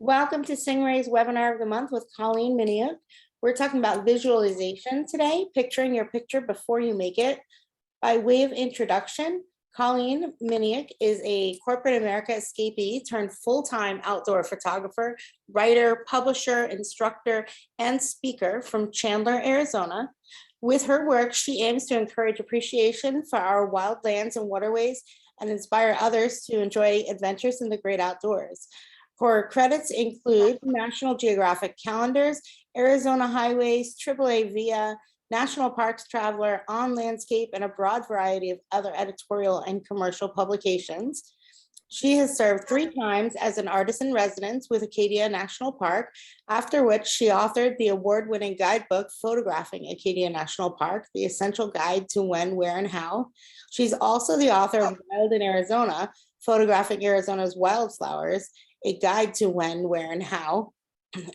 Welcome to Stingray's webinar of the month with Colleen, Miniuk. We're talking about visualization today, picturing your picture before you make it. By way of introduction, Colleen Miniuk is a corporate America escapee turned full-time outdoor photographer, writer, publisher, instructor, and speaker from Chandler, Arizona. With her work, she aims to encourage appreciation for our wild lands and waterways and inspire others to enjoy adventures in the great outdoors. Her credits include National Geographic calendars, Arizona highways, AAA Via, National Parks Traveler, On Landscape, and a broad variety of other editorial and commercial publications. She has served 3 times as an artist in residence with Acadia National Park, after which she authored the award-winning guidebook, Photographing Acadia National Park, The Essential Guide to When, Where, and How. She's also the author of Wild in Arizona, Photographing Arizona's Wildflowers, A Guide to When, Where, and How,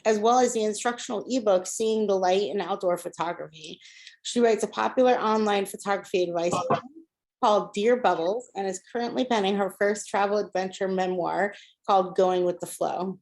as well as the instructional ebook, Seeing the Light in Outdoor Photography. She writes a popular online photography advice called Dear Bubbles and is currently penning her first travel adventure memoir called Going with the Flow.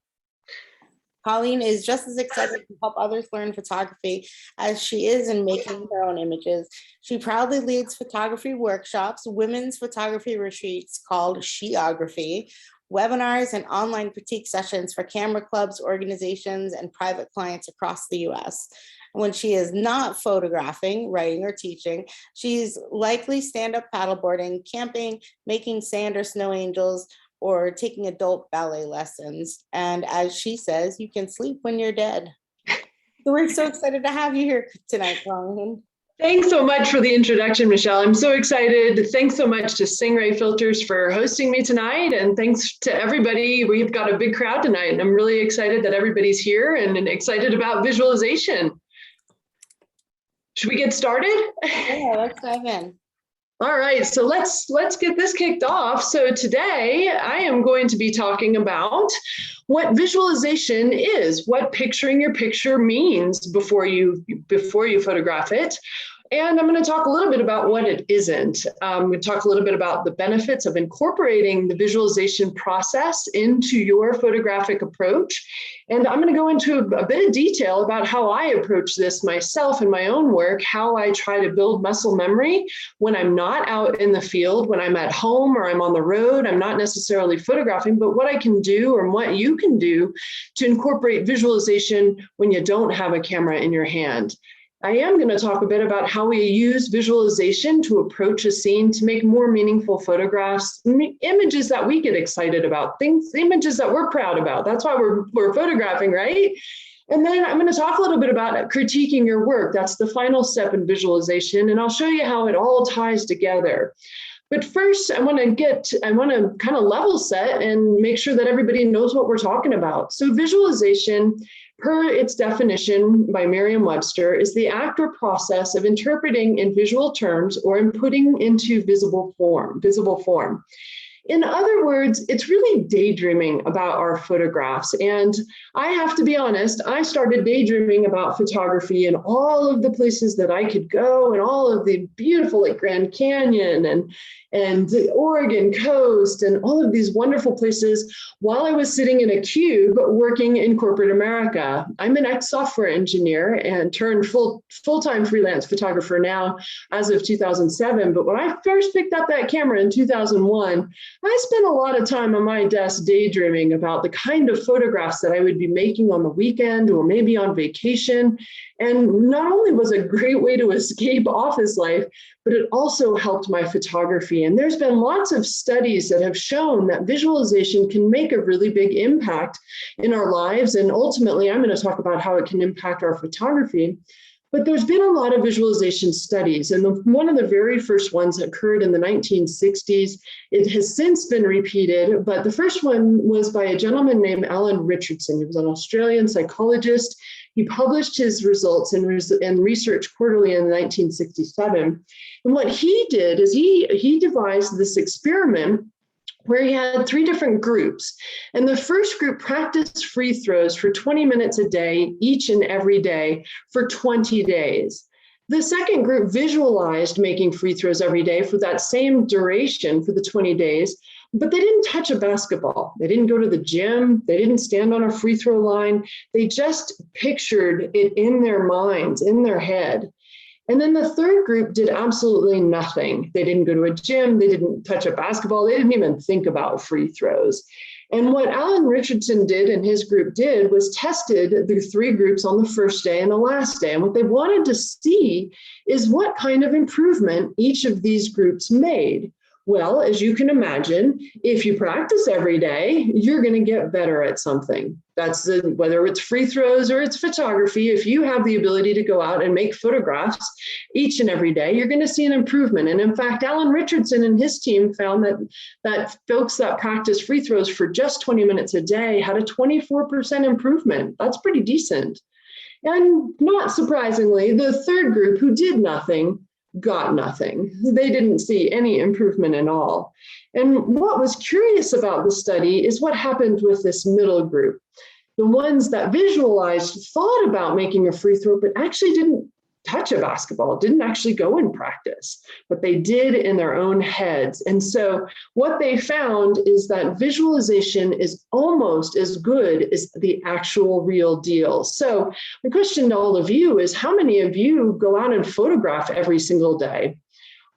Colleen is just as excited to help others learn photography as she is in making her own images. She proudly leads photography workshops, women's photography retreats called Sheography, webinars and online critique sessions for camera clubs, organizations, and private clients across the US. When she is not photographing, writing, or teaching, she's likely stand-up paddleboarding, camping, making sand or snow angels, or taking adult ballet lessons. And as she says, you can sleep when you're dead. So we're so excited to have you here tonight, Colleen. Thanks so much for the introduction, Michelle. I'm so excited. Thanks so much to Stingray Filters for hosting me tonight. And thanks to everybody. We've got a big crowd tonight, and I'm really excited that everybody's here and excited about visualization. Should we get started? Yeah, let's dive in. All right, so let's get this kicked off. So today I am going to be talking about what visualization is, what picturing your picture means before you photograph it. And I'm going to talk a little bit about what it isn't. I'm going to talk a little bit about the benefits of incorporating the visualization process into your photographic approach. And I'm going to go into a bit of detail about how I approach this myself in my own work, how I try to build muscle memory when I'm not out in the field, when I'm at home or I'm on the road. I'm not necessarily photographing, but what I can do or what you can do to incorporate visualization when you don't have a camera in your hand. I am going to talk a bit about how we use visualization to approach a scene to make more meaningful photographs, images that we get excited about, images that we're proud about. That's why we're photographing, right? And then I'm going to talk a little bit about critiquing your work. That's the final step in visualization, and I'll show you how it all ties together. But first, I want to kind of level set and make sure that everybody knows what we're talking about. So visualization, per its definition by Merriam-Webster, is the act or process of interpreting in visual terms or in putting into visible form. In other words, it's really daydreaming about our photographs. And I have to be honest, I started daydreaming about photography in all of the places that I could go and all of the beautiful, like Grand Canyon and the Oregon coast and all of these wonderful places while I was sitting in a cube working in corporate America. I'm an ex-software engineer and turned full-time freelance photographer now as of 2007. But when I first picked up that camera in 2001, I spent a lot of time on my desk daydreaming about the kind of photographs that I would be making on the weekend or maybe on vacation. And not only was it a great way to escape office life, but it also helped my photography. And there's been lots of studies that have shown that visualization can make a really big impact in our lives. And ultimately, I'm going to talk about how it can impact our photography. But there's been a lot of visualization studies, and one of the very first ones that occurred in the 1960s. It has since been repeated, but the first one was by a gentleman named Alan Richardson. He was an Australian psychologist. He published his results in Research Quarterly in 1967. And what he did is he devised this experiment where he had 3 different groups. And the first group practiced free throws for 20 minutes a day, each and every day for 20 days. The second group visualized making free throws every day for that same duration for the 20 days, but they didn't touch a basketball. They didn't go to the gym. They didn't stand on a free throw line. They just pictured it in their minds, in their head. And then the third group did absolutely nothing. They didn't go to a gym. They didn't touch a basketball. They didn't even think about free throws. And what Alan Richardson did and his group did was tested the three groups on the first day and the last day. And what they wanted to see is what kind of improvement each of these groups made. Well, as you can imagine, if you practice every day, you're going to get better at something. That's whether it's free throws or it's photography. If you have the ability to go out and make photographs each and every day, you're going to see an improvement. And in fact, Alan Richardson and his team found that folks that practice free throws for just 20 minutes a day had a 24% improvement. That's pretty decent. And not surprisingly, the third group who did nothing got nothing. They didn't see any improvement at all. And what was curious about the study is what happened with this middle group. The ones that visualized thought about making a free throw, but actually didn't touch a basketball, didn't actually go and practice, but they did in their own heads. And so what they found is that visualization is almost as good as the actual real deal. So the question to all of you is, how many of you go out and photograph every single day?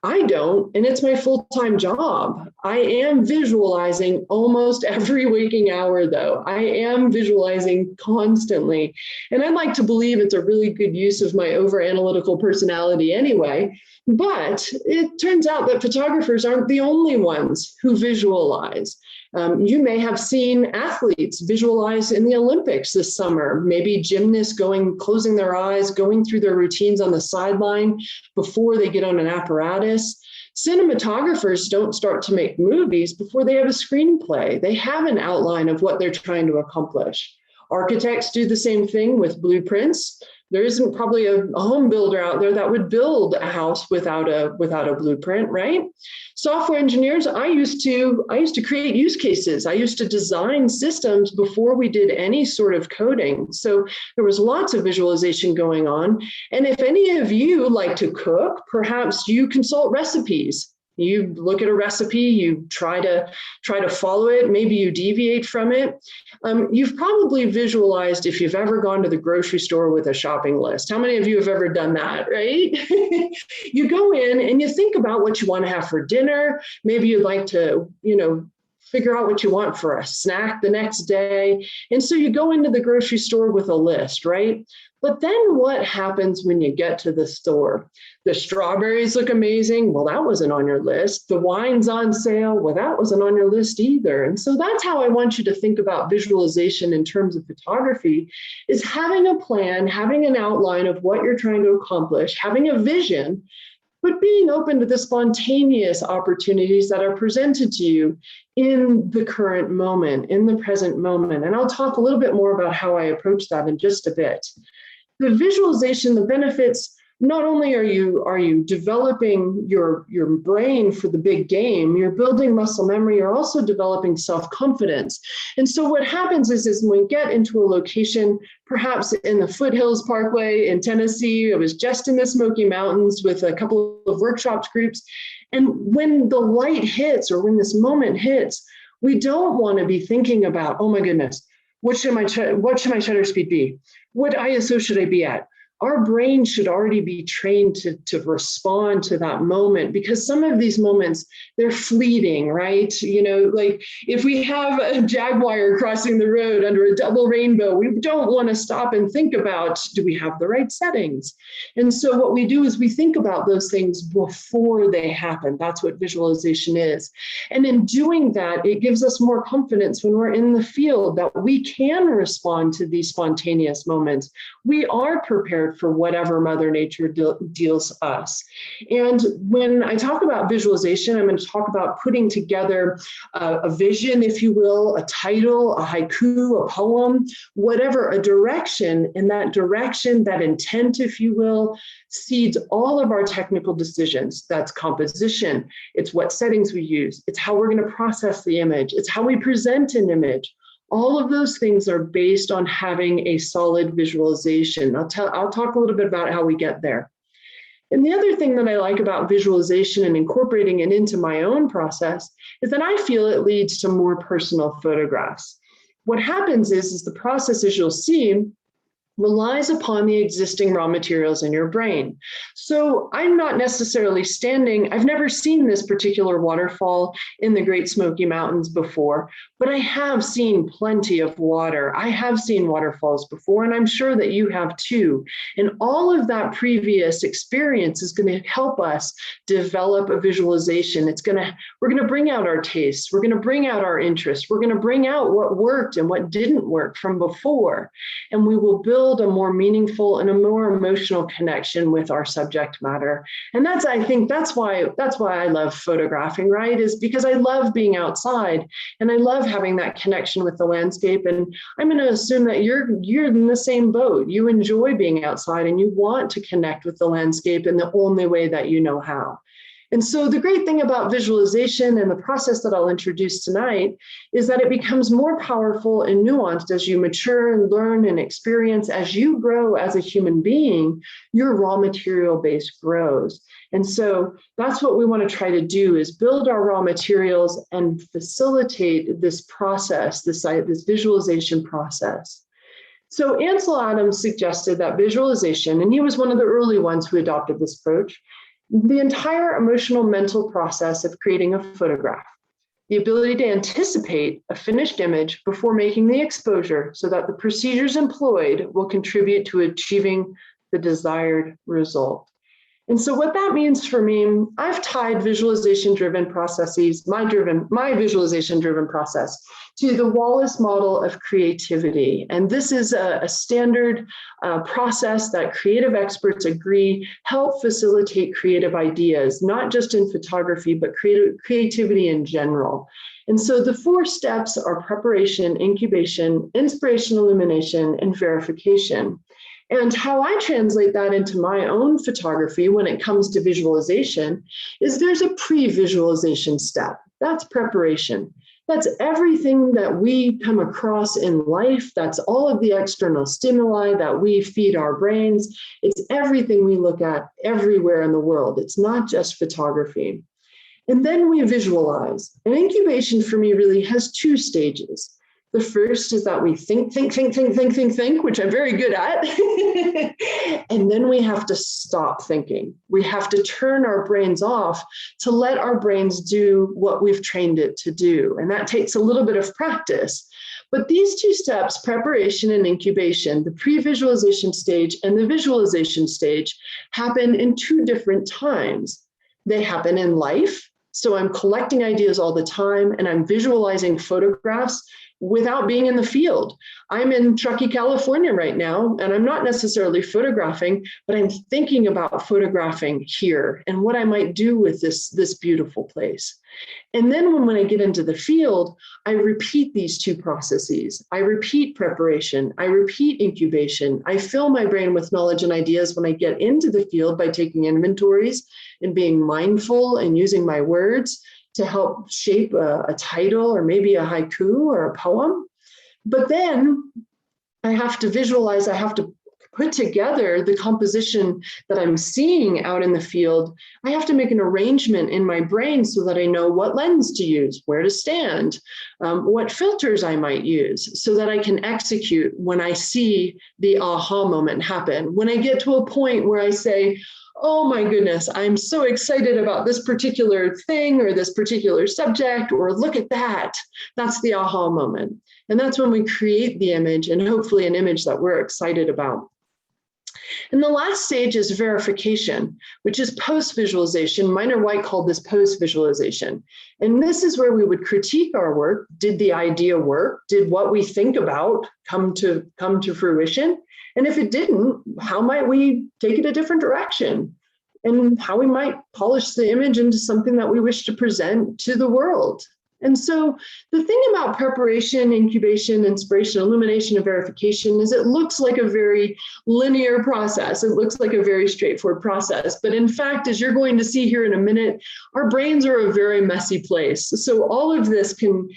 I don't, and it's my full-time job. I am visualizing almost every waking hour, though. I am visualizing constantly. And I'd like to believe it's a really good use of my over-analytical personality anyway. But it turns out that photographers aren't the only ones who visualize. You may have seen athletes visualize in the Olympics this summer, maybe gymnasts closing their eyes, going through their routines on the sideline before they get on an apparatus. Cinematographers don't start to make movies before they have a screenplay. They have an outline of what they're trying to accomplish. Architects do the same thing with blueprints. There isn't probably a home builder out there that would build a house without a blueprint, right? Software engineers, I used to create use cases. I used to design systems before we did any sort of coding. So there was lots of visualization going on. And if any of you like to cook, perhaps you consult recipes. You look at a recipe, you try to follow it, maybe you deviate from it. You've probably visualized if you've ever gone to the grocery store with a shopping list. How many of you have ever done that, right? You go in and you think about what you want to have for dinner. Maybe you'd like to, figure out what you want for a snack the next day. And so you go into the grocery store with a list, right? But then what happens when you get to the store? The strawberries look amazing. Well, that wasn't on your list. The wine's on sale. Well, that wasn't on your list either. And so that's how I want you to think about visualization in terms of photography, is having a plan, having an outline of what you're trying to accomplish, having a vision, but being open to the spontaneous opportunities that are presented to you in the current moment, in the present moment. And I'll talk a little bit more about how I approach that in just a bit. The visualization, the benefits, not only are you developing your brain for the big game, you're building muscle memory, you're also developing self-confidence. And so what happens is when we get into a location, perhaps in the Foothills Parkway in Tennessee, I was just in the Smoky Mountains with a couple of workshops groups. And when the light hits or when this moment hits, we don't want to be thinking about, oh my goodness, what should my shutter speed be? What ISO should I be at? Our brain should already be trained to respond to that moment, because some of these moments, they're fleeting, right? Like if we have a jaguar crossing the road under a double rainbow, we don't want to stop and think about, do we have the right settings? And so what we do is we think about those things before they happen. That's what visualization is. And in doing that, it gives us more confidence when we're in the field that we can respond to these spontaneous moments. We are prepared for whatever Mother Nature deals us. And when I talk about visualization, I'm going to talk about putting together a vision, if you will, a title, a haiku, a poem, whatever, a direction. And that direction, that intent, if you will, seeds all of our technical decisions. That's composition. It's what settings we use. It's how we're going to process the image. It's how we present an image. All of those things are based on having a solid visualization. I'll talk a little bit about how we get there. And the other thing that I like about visualization and incorporating it into my own process is that I feel it leads to more personal photographs. What happens is the process, as you'll see, relies upon the existing raw materials in your brain. So I'm not necessarily I've never seen this particular waterfall in the Great Smoky Mountains before, but I have seen plenty of water. I have seen waterfalls before, and I'm sure that you have too. And all of that previous experience is going to help us develop a visualization. We're going to bring out our tastes. We're going to bring out our interests. We're going to bring out what worked and what didn't work from before. And we will build a more meaningful and a more emotional connection with our subject matter. And I think that's why I love photographing, right? Is because I love being outside and I love having that connection with the landscape. And I'm going to assume that you're in the same boat. You enjoy being outside and you want to connect with the landscape in the only way that you know how. And so the great thing about visualization and the process that I'll introduce tonight is that it becomes more powerful and nuanced as you mature and learn and experience. As you grow as a human being, your raw material base grows. And so that's what we want to try to do, is build our raw materials and facilitate this process, this visualization process. So Ansel Adams suggested that visualization, and he was one of the early ones who adopted this approach, the entire emotional mental process of creating a photograph, the ability to anticipate a finished image before making the exposure so that the procedures employed will contribute to achieving the desired result. And so what that means for me, I've tied visualization-driven processes, my visualization-driven process, to the Wallace model of creativity. And this is a standard process that creative experts agree help facilitate creative ideas, not just in photography, but creativity in general. And so the 4 steps are preparation, incubation, inspiration, illumination, and verification. And how I translate that into my own photography when it comes to visualization is there's a pre-visualization step. That's preparation. That's everything that we come across in life. That's all of the external stimuli that we feed our brains. It's everything we look at everywhere in the world. It's not just photography. And then we visualize. And incubation for me really has 2 stages. The first is that we think, which I'm very good at. And then we have to stop thinking. We have to turn our brains off to let our brains do what we've trained it to do. And that takes a little bit of practice. But these 2 steps, preparation and incubation, the pre-visualization stage and the visualization stage, happen in 2 different times. They happen in life. So I'm collecting ideas all the time and I'm visualizing photographs without being in the field. I'm in Truckee, California right now, and I'm not necessarily photographing, but I'm thinking about photographing here and what I might do with this beautiful place. And then when I get into the field, I repeat these 2 processes. I repeat preparation. I repeat incubation. I fill my brain with knowledge and ideas when I get into the field by taking inventories and being mindful and using my words to help shape a title or maybe a haiku or a poem. But then I have to visualize, I have to put together the composition that I'm seeing out in the field. I have to make an arrangement in my brain so that I know what lens to use, where to stand, what filters I might use so that I can execute when I see the aha moment happen. When I get to a point where I say, oh my goodness, I'm so excited about this particular thing or this particular subject, or look at that. That's the aha moment. And that's when we create the image, and hopefully an image that we're excited about. And the last stage is verification, which is post-visualization. Minor White called this post-visualization. And this is where we would critique our work. Did the idea work? Did what we think about come to fruition? And if it didn't, how might we take it a different direction? And how we might polish the image into something that we wish to present to the world. And so the thing about preparation, incubation, inspiration, illumination, and verification is it looks like a very linear process. It looks like a very straightforward process. But in fact, as you're going to see here in a minute, our brains are a very messy place. So all of this can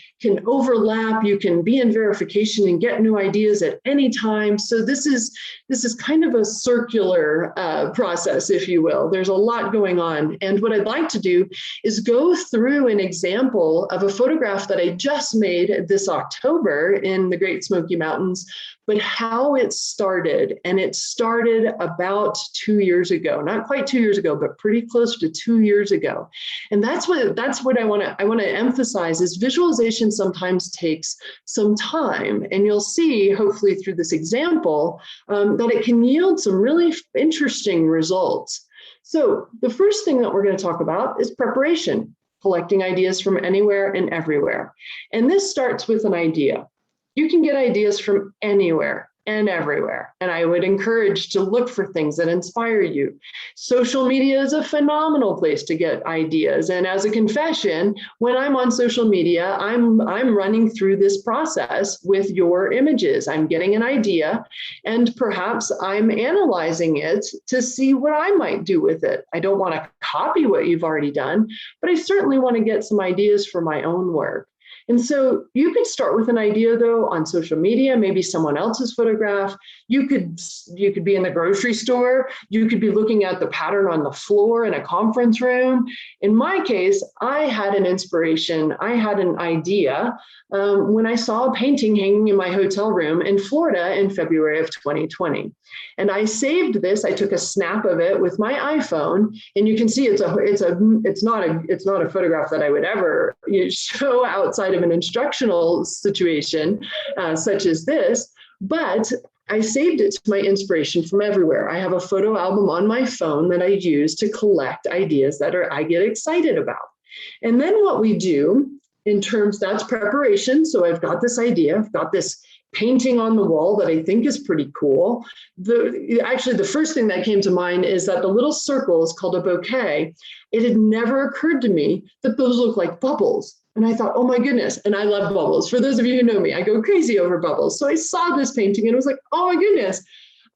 overlap. You can be in verification and get new ideas at any time. So this is kind of a circular process, if you will. There's a lot going on. And what I'd like to do is go through an example of a photograph that I just made this October in the Great Smoky Mountains, but how it started. And it started about 2 years ago, not quite 2 years ago, but pretty close to 2 years ago. And that's what I want to emphasize is visualization sometimes takes some time. And you'll see, hopefully through this example, that it can yield some really interesting results. So the first thing that we're going to talk about is preparation, collecting ideas from anywhere and everywhere. And this starts with an idea. You can get ideas from anywhere and everywhere. And I would encourage to look for things that inspire you. Social media is a phenomenal place to get ideas. And as a confession, when I'm on social media, I'm running through this process with your images. I'm getting an idea and perhaps I'm analyzing it to see what I might do with it. I don't want to copy what you've already done, but I certainly want to get some ideas for my own work. And so you could start with an idea, though, on social media, maybe someone else's photograph. You could be in the grocery store. You could be looking at the pattern on the floor in a conference room. In my case, I had an inspiration. I had an idea when I saw a painting hanging in my hotel room in Florida in February of 2020. And I saved this. I took a snap of it with my iPhone, and you can see it's not a photograph that I would ever show outside of an instructional situation such as this, but I saved it to my inspiration from everywhere. I have a photo album on my phone that I use to collect ideas that I get excited about. And then what we do that's preparation. So I've got this idea, I've got this painting on the wall that I think is pretty cool. Actually, the first thing that came to mind is that the little circles called a bouquet, it had never occurred to me that those look like bubbles. And I thought, oh my goodness, and I love bubbles. For those of you who know me, I go crazy over bubbles. So I saw this painting and it was like, oh my goodness,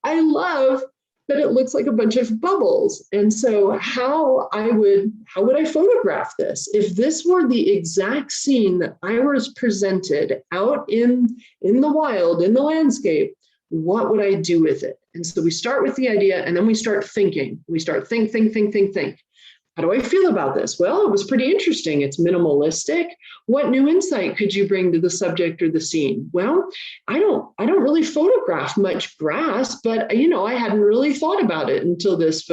I love that it looks like a bunch of bubbles. And so how would I photograph this? If this were the exact scene that I was presented out in the wild, in the landscape, what would I do with it? And so we start with the idea and then we start thinking. We start think. How do I feel about this? Well, it was pretty interesting. It's minimalistic. What new insight could you bring to the subject or the scene? Well, I don't really photograph much grass, but I hadn't really thought about it until this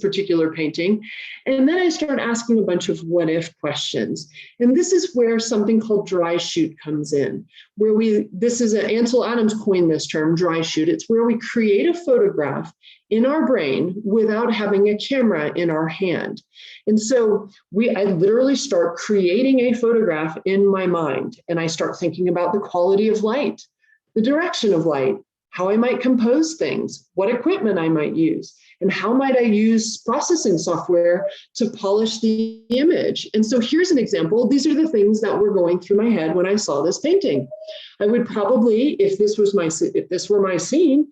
particular painting. And then I started asking a bunch of what if questions. And this is where something called dry shoot comes in, Ansel Adams coined this term, dry shoot. It's where we create a photograph in our brain without having a camera in our hand. And so I literally start creating a photograph in my mind, and I start thinking about the quality of light, the direction of light, how I might compose things, what equipment I might use, and how might I use processing software to polish the image. And so here's an example. These are the things that were going through my head when I saw this painting. I would probably, if this were my scene,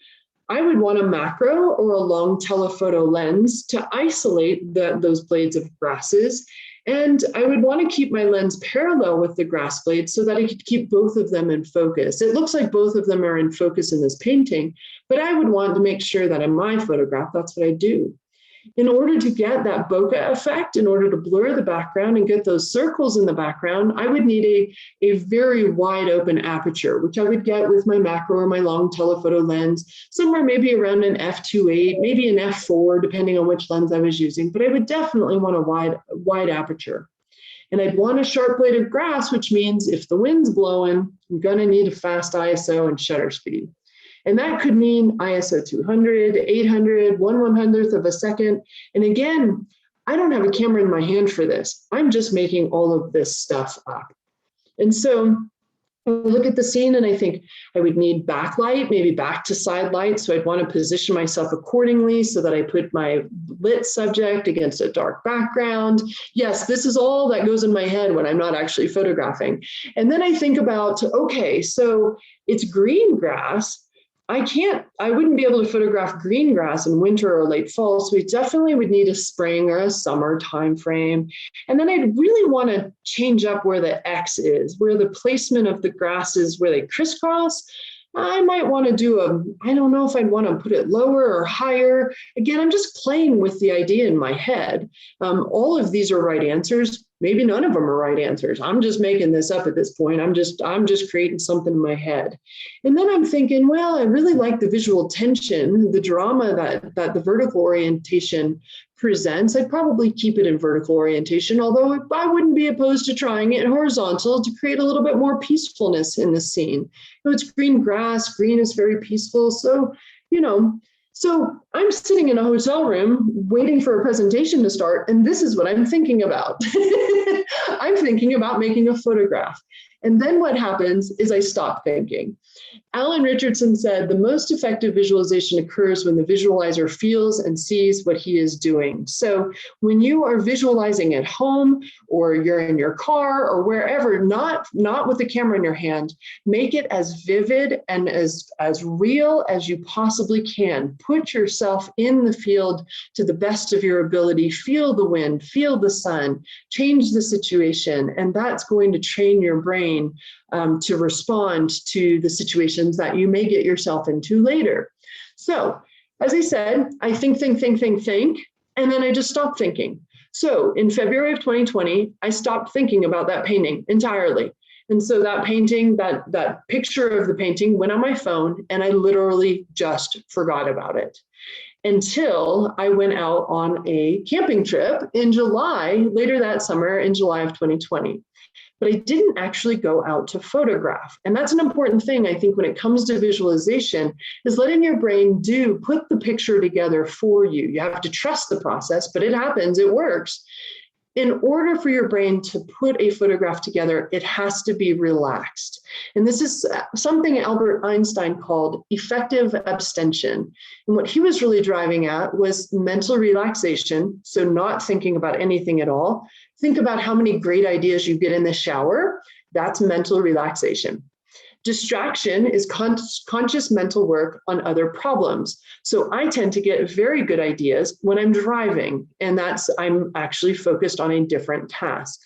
I would want a macro or a long telephoto lens to isolate those blades of grasses. And I would want to keep my lens parallel with the grass blades so that I could keep both of them in focus. It looks like both of them are in focus in this painting, but I would want to make sure that in my photograph, that's what I do. In order to get that bokeh effect, in order to blur the background and get those circles in the background, I would need a very wide open aperture, which I would get with my macro or my long telephoto lens, somewhere maybe around an f2.8, maybe an f4, depending on which lens I was using, but I would definitely want a wide aperture. And I'd want a sharp blade of grass, which means if the wind's blowing, I'm gonna need a fast ISO and shutter speed. And that could mean ISO 200, 800, 1/100th of a second. And again, I don't have a camera in my hand for this. I'm just making all of this stuff up. And so I look at the scene and I think I would need backlight, maybe back to side light. So I'd want to position myself accordingly so that I put my lit subject against a dark background. Yes, this is all that goes in my head when I'm not actually photographing. And then I think about, okay, so it's green grass. I wouldn't be able to photograph green grass in winter or late fall. So we definitely would need a spring or a summer time frame. And then I'd really want to change up where the X is, where the placement of the grass is, where they crisscross. I might want to do I don't know if I'd want to put it lower or higher. Again, I'm just playing with the idea in my head. All of these are right answers. Maybe none of them are right answers. I'm just making this up at this point. I'm just creating something in my head. And then I'm thinking, well, I really like the visual tension, the drama that the vertical orientation presents. I'd probably keep it in vertical orientation, although I wouldn't be opposed to trying it horizontal to create a little bit more peacefulness in the scene. It's green grass, green is very peaceful. So, so I'm sitting in a hotel room waiting for a presentation to start, and this is what I'm thinking about. I'm thinking about making a photograph. And then what happens is I stop thinking. Alan Richardson said, the most effective visualization occurs when the visualizer feels and sees what he is doing. So when you are visualizing at home or you're in your car or wherever, not with the camera in your hand, make it as vivid and as real as you possibly can. Put yourself in the field to the best of your ability. Feel the wind, feel the sun, change the situation, and that's going to train your brain to respond to the situations that you may get yourself into later. So, as I said, I think, and then I just stop thinking. So in February of 2020, I stopped thinking about that painting entirely. And so that painting, that picture of the painting went on my phone, and I literally just forgot about it until I went out on a camping trip in July, later that summer, in July of 2020. But I didn't actually go out to photograph. And that's an important thing, I think, when it comes to visualization, is letting your brain put the picture together for you. You have to trust the process, but it happens, it works. In order for your brain to put a photograph together, it has to be relaxed. And this is something Albert Einstein called effective abstention. And what he was really driving at was mental relaxation, so not thinking about anything at all. Think about how many great ideas you get in the shower. That's mental relaxation. Distraction is conscious mental work on other problems. So I tend to get very good ideas when I'm driving, and I'm actually focused on a different task.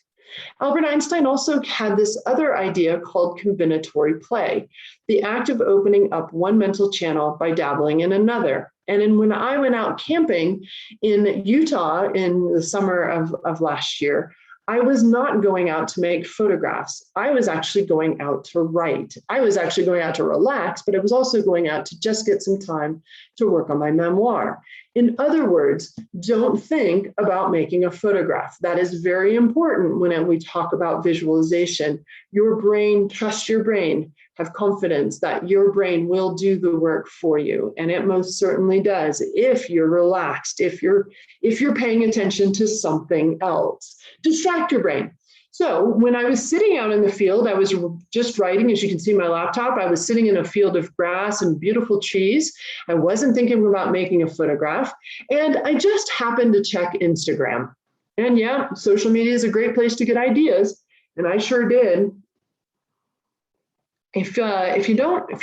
Albert Einstein also had this other idea called combinatory play, the act of opening up one mental channel by dabbling in another. And when I went out camping in Utah in the summer of last year, I was not going out to make photographs. I was actually going out to write. I was actually going out to relax, but I was also going out to just get some time to work on my memoir. In other words, don't think about making a photograph. That is very important when we talk about visualization. Your brain, trust your brain. Have confidence that your brain will do the work for you. And it most certainly does if you're relaxed, if you're paying attention to something else. Distract your brain. So when I was sitting out in the field, I was just writing, as you can see my laptop, I was sitting in a field of grass and beautiful trees. I wasn't thinking about making a photograph. And I just happened to check Instagram. And yeah, social media is a great place to get ideas. And I sure did. If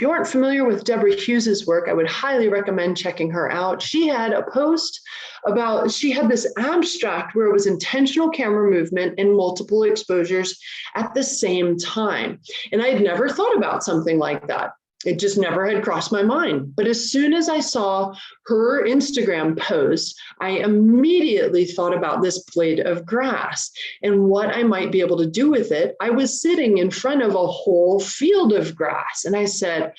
you aren't familiar with Deborah Hughes's work, I would highly recommend checking her out. She had a post she had this abstract where it was intentional camera movement and multiple exposures at the same time. And I had never thought about something like that. It just never had crossed my mind. But as soon as I saw her Instagram post, I immediately thought about this blade of grass and what I might be able to do with it. I was sitting in front of a whole field of grass, and I said,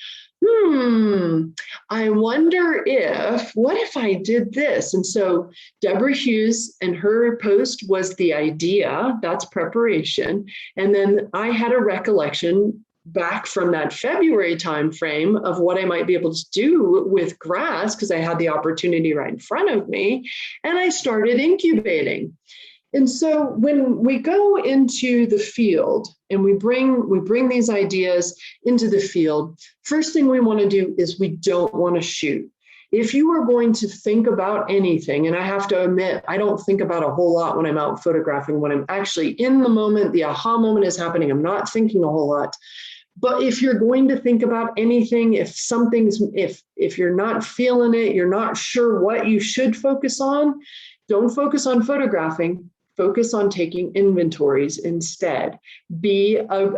I wonder what if I did this? And so Deborah Hughes and her post was the idea, that's preparation. And then I had a recollection back from that February timeframe of what I might be able to do with grass, because I had the opportunity right in front of me, and I started incubating. And so when we go into the field and we bring these ideas into the field, first thing we want to do is we don't want to shoot. If you are going to think about anything, and I have to admit, I don't think about a whole lot when I'm out photographing. When I'm actually in the moment, the aha moment is happening, I'm not thinking a whole lot. But if you're going to think about anything, if you're not feeling it, you're not sure what you should focus on, don't focus on photographing. Focus on taking inventories instead. Be a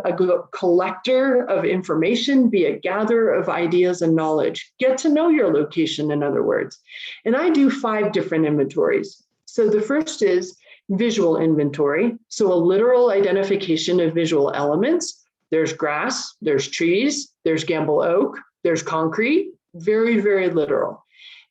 collector of information, be a gatherer of ideas and knowledge. Get to know your location, in other words. And I do 5 different inventories. So the first is visual inventory. So a literal identification of visual elements. There's grass, there's trees, there's Gamble oak, there's concrete, very, very literal.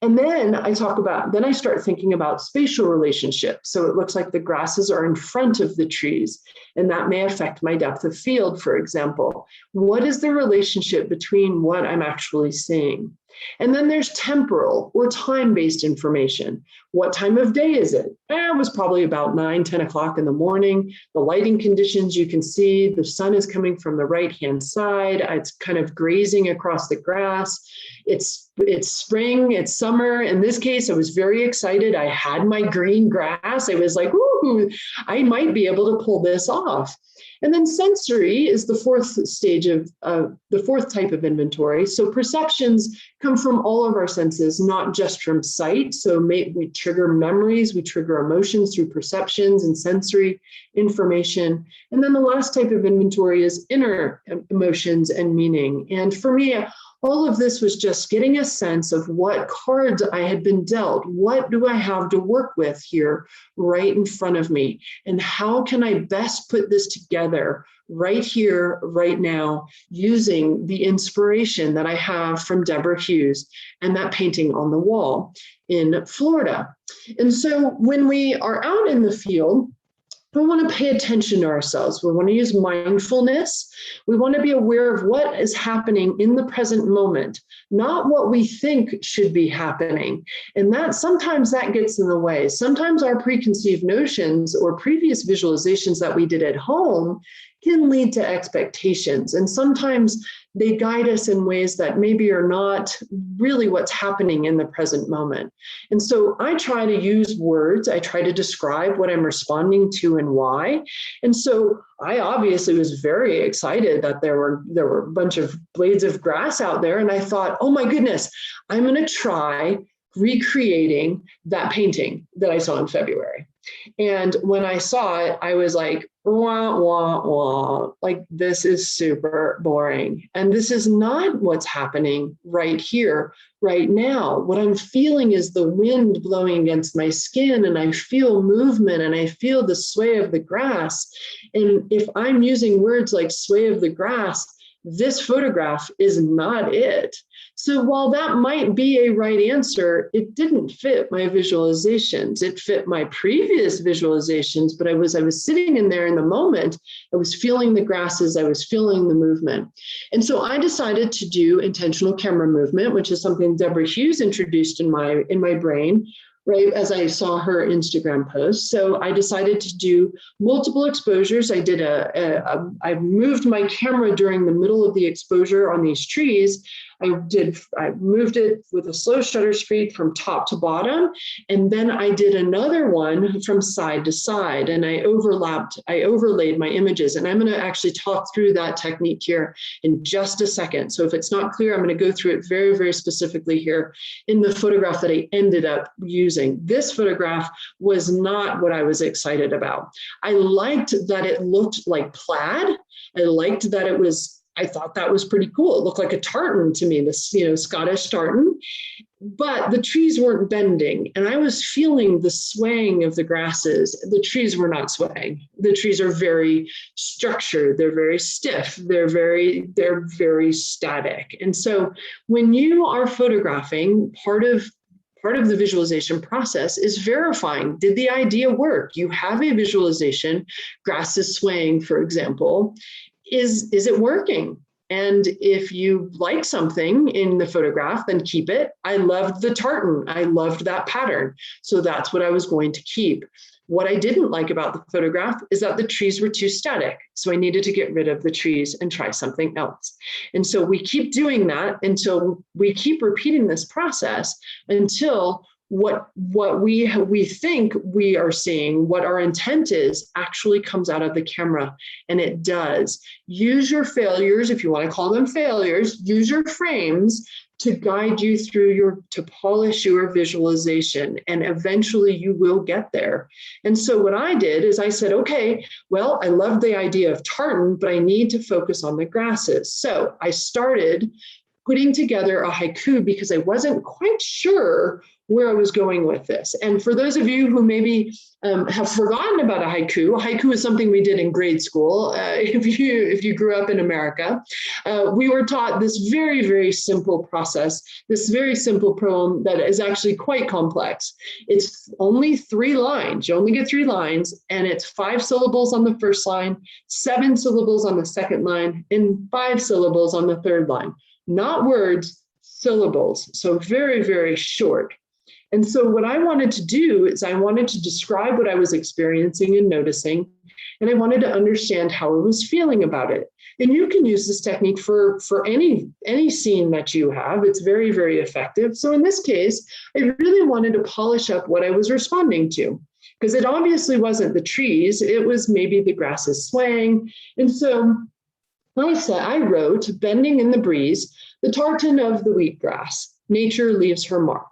And then I start thinking about spatial relationships. So it looks like the grasses are in front of the trees, and that may affect my depth of field, for example. What is the relationship between what I'm actually seeing? And then there's temporal or time-based information. What time of day is it? It was probably about 9-10 o'clock in the morning. The lighting conditions, you can see the sun is coming from the right-hand side. It's kind of grazing across the grass. It's spring, it's summer. In this case, I was very excited. I had my green grass. I was like, ooh, I might be able to pull this off. And then sensory is the fourth stage of the fourth type of inventory. So perceptions come from all of our senses, not just from sight. So we trigger memories, we trigger emotions through perceptions and sensory information. And then the last type of inventory is inner emotions and meaning. And for me, all of this was just getting a sense of what cards I had been dealt. What do I have to work with here right in front of me? And how can I best put this together right here, right now, using the inspiration that I have from Deborah Hughes and that painting on the wall in Florida. And so when we are out in the field, we want to pay attention to ourselves. We want to use mindfulness. We want to be aware of what is happening in the present moment, not what we think should be happening. And sometimes that gets in the way. Sometimes our preconceived notions or previous visualizations that we did at home can lead to expectations. And sometimes they guide us in ways that maybe are not really what's happening in the present moment. And so I try to use words. I try to describe what I'm responding to and why. And so I obviously was very excited that there were a bunch of blades of grass out there. And I thought, oh my goodness, I'm going to try recreating that painting that I saw in February. And when I saw it, I was like, wah, wah, wah, like this is super boring. And this is not what's happening right here, right now. What I'm feeling is the wind blowing against my skin, and I feel movement, and I feel the sway of the grass. And if I'm using words like sway of the grass, this photograph is not it. So while that might be a right answer, it didn't fit my visualizations. It fit my previous visualizations, but I was sitting in there in the moment. I was feeling the grasses. I was feeling the movement. And so I decided to do intentional camera movement, which is something Deborah Hughes introduced in my brain, right, as I saw her Instagram post. So I decided to do multiple exposures. I moved my camera during the middle of the exposure on these trees. I moved it with a slow shutter speed from top to bottom. And then I did another one from side to side, and I overlaid my images. And I'm going to actually talk through that technique here in just a second. So if it's not clear, I'm going to go through it very, very specifically here in the photograph that I ended up using. This photograph was not what I was excited about. I liked that it looked like plaid. I thought that was pretty cool. It looked like a tartan to me, this, Scottish tartan, but the trees weren't bending, and I was feeling the swaying of the grasses. The trees were not swaying. The trees are very structured. They're very stiff. They're very static. And so when you are photographing, part of the visualization process is verifying, did the idea work? You have a visualization, grass is swaying, for example. Is it working? And if you like something in the photograph, then keep it. I loved the tartan. I loved that pattern. So that's what I was going to keep. What I didn't like about the photograph is that the trees were too static. So I needed to get rid of the trees and try something else. And so we keep doing that until we keep repeating this process until what we think we are seeing, what our intent is, actually comes out of the camera. And it does. Use your failures, if you want to call them failures, use your frames to guide you through to polish your visualization, and eventually you will get there. And so what I did is I said, okay, well, I love the idea of tartan, but I need to focus on the grasses. So I started putting together a haiku because I wasn't quite sure where I was going with this. And for those of you who maybe have forgotten about a haiku is something we did in grade school. If you grew up in America, we were taught this very, very simple process, this very simple poem that is actually quite complex. It's only 3 lines. You only get 3 lines, and it's 5 syllables on the first line, 7 syllables on the second line, and 5 syllables on the third line. Not words, syllables. So very, very short. And so what I wanted to do is I wanted to describe what I was experiencing and noticing, and I wanted to understand how I was feeling about it. And you can use this technique for any scene that you have. It's very, very effective. So in this case, I really wanted to polish up what I was responding to, because it obviously wasn't the trees. It was maybe the grasses swaying. And so I wrote, bending in the breeze, the tartan of the wheatgrass, nature leaves her mark.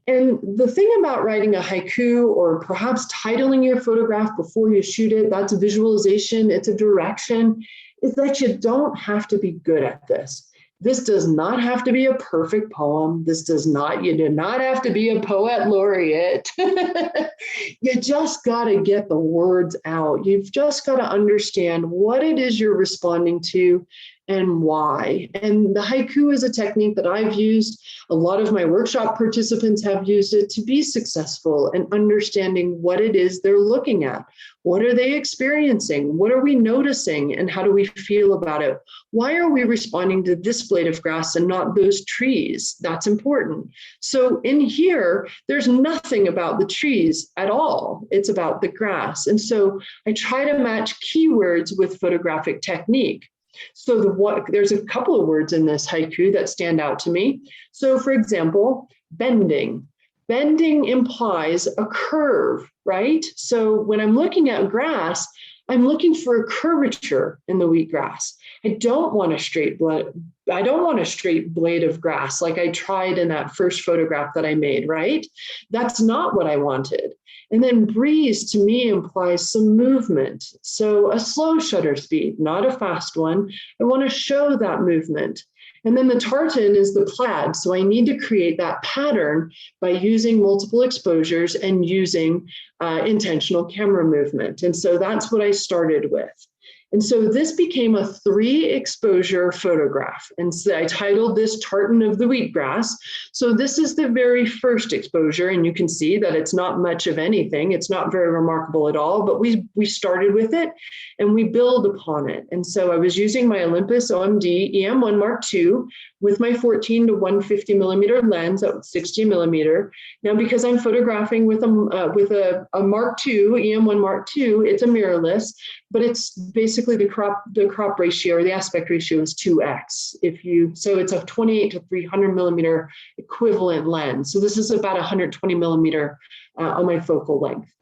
And the thing about writing a haiku, or perhaps titling your photograph before you shoot it, that's a visualization, it's a direction, is that you don't have to be good at this. This does not have to be a perfect poem. You do not have to be a poet laureate. You just got to get the words out. You've just got to understand what it is you're responding to and why. And the haiku is a technique that I've used. A lot of my workshop participants have used it to be successful in understanding what it is they're looking at. What are they experiencing? What are we noticing? And how do we feel about it? Why are we responding to this blade of grass and not those trees? That's important. So in here, there's nothing about the trees at all. It's about the grass. And so I try to match keywords with photographic technique. So there's a couple of words in this haiku that stand out to me. So for example, bending. Bending implies a curve, right? So when I'm looking at grass, I'm looking for a curvature in the wheatgrass. I don't want a straight blade of grass like I tried in that first photograph that I made, right? That's not what I wanted. And then breeze to me implies some movement. So a slow shutter speed, not a fast one. I want to show that movement. And then the tartan is the plaid. So I need to create that pattern by using multiple exposures and using intentional camera movement. And so that's what I started with. And so this became a 3-exposure photograph. And so I titled this Tartan of the Wheatgrass. So this is the very first exposure, and you can see that it's not much of anything. It's not very remarkable at all, but we started with it and we build upon it. And so I was using my Olympus OMD EM1 Mark II with my 14 to 150 millimeter lens at 60 millimeter. Now, because I'm photographing with a Mark II, EM1 Mark II, it's a mirrorless, but it's basically the crop ratio, or the aspect ratio, is 2x. So it's a 28 to 300 millimeter equivalent lens. So this is about 120 millimeter on my focal length.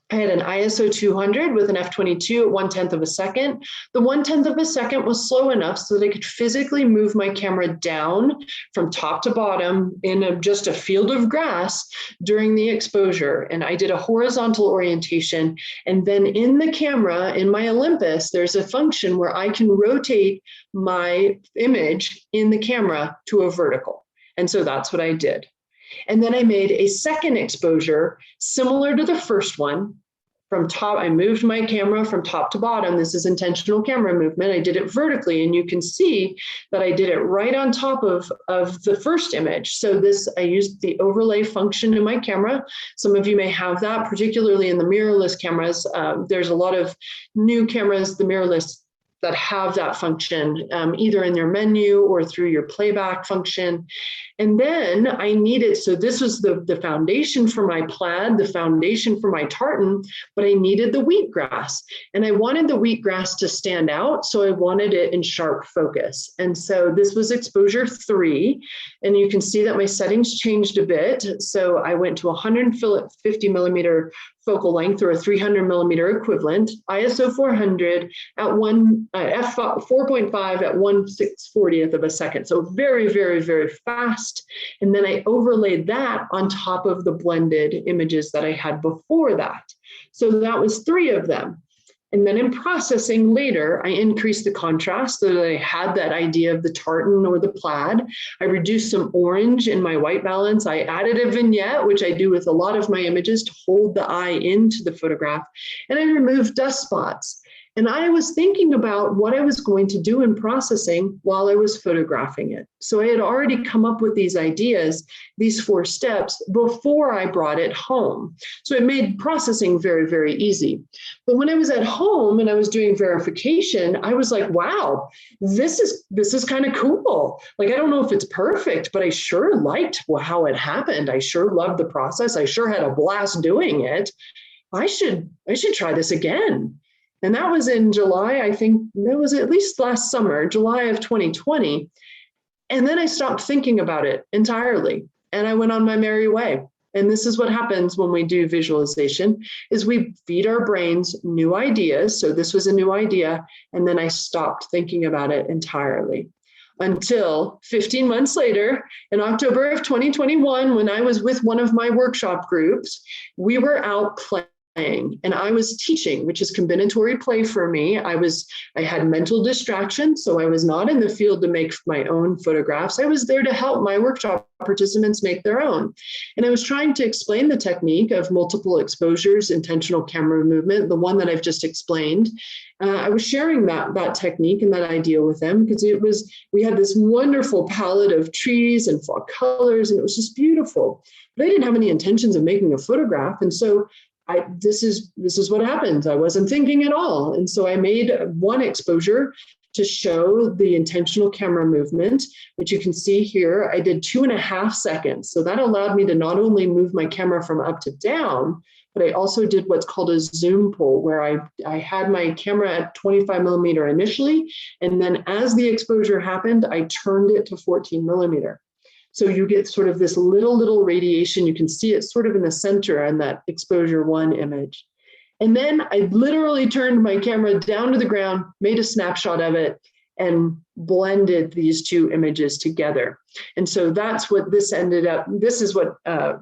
I had an ISO 200 with an f/22 at 1/10 of a second. The 1/10 of a second was slow enough so that I could physically move my camera down from top to bottom in just a field of grass during the exposure. And I did a horizontal orientation. And then in the camera, in my Olympus, there's a function where I can rotate my image in the camera to a vertical. And so that's what I did. And then I made a second exposure similar to the first one. From top, I moved my camera from top to bottom. This is intentional camera movement. I did it vertically, and you can see that I did it right on top of the first image. So I used the overlay function in my camera. Some of you may have that, particularly in the mirrorless cameras. There's a lot of new cameras. The mirrorless that have that function, either in their menu or through your playback function. And then I needed, so this was the foundation for my plaid, the foundation for my tartan, but I needed the wheatgrass. And I wanted the wheatgrass to stand out, so I wanted it in sharp focus. And so this was exposure 3, and you can see that my settings changed a bit. So I went to 150 millimeter focal length, or a 300 millimeter equivalent, ISO 400 at f4.5 at 1/640th of a second. So very, very, very fast. And then I overlaid that on top of the blended images that I had before that. So that was 3 of them. And then in processing later, I increased the contrast so that I had that idea of the tartan or the plaid. I reduced some orange in my white balance. I added a vignette, which I do with a lot of my images to hold the eye into the photograph. And I removed dust spots. And I was thinking about what I was going to do in processing while I was photographing it. So I had already come up with these ideas, these 4 steps, before I brought it home. So it made processing very, very easy. But when I was at home and I was doing verification, I was like, wow, this is kind of cool. Like, I don't know if it's perfect, but I sure liked how it happened. I sure loved the process. I sure had a blast doing it. I should try this again. And that was in July, I think that was at least last summer, July of 2020. And then I stopped thinking about it entirely. And I went on my merry way. And this is what happens when we do visualization, is we feed our brains new ideas. So this was a new idea. And then I stopped thinking about it entirely. Until 15 months later, in October of 2021, when I was with one of my workshop groups, we were out playing. And I was teaching, which is combinatory play for me. I had mental distraction, so I was not in the field to make my own photographs. I was there to help my workshop participants make their own. And I was trying to explain the technique of multiple exposures, intentional camera movement, the one that I've just explained. I was sharing that technique and that idea with them because we had this wonderful palette of trees and fall colors, and it was just beautiful. But I didn't have any intentions of making a photograph. And so this is what happens. I wasn't thinking at all. And so I made one exposure to show the intentional camera movement, which you can see here. I did 2.5 seconds. So that allowed me to not only move my camera from up to down, but I also did what's called a zoom pull, where I had my camera at 25 millimeter initially. And then as the exposure happened, I turned it to 14 millimeter. So you get sort of this little radiation. You can see it sort of in the center in that exposure 1 image. And then I literally turned my camera down to the ground, made a snapshot of it, and blended these 2 images together. And so that's what this ended up, this is what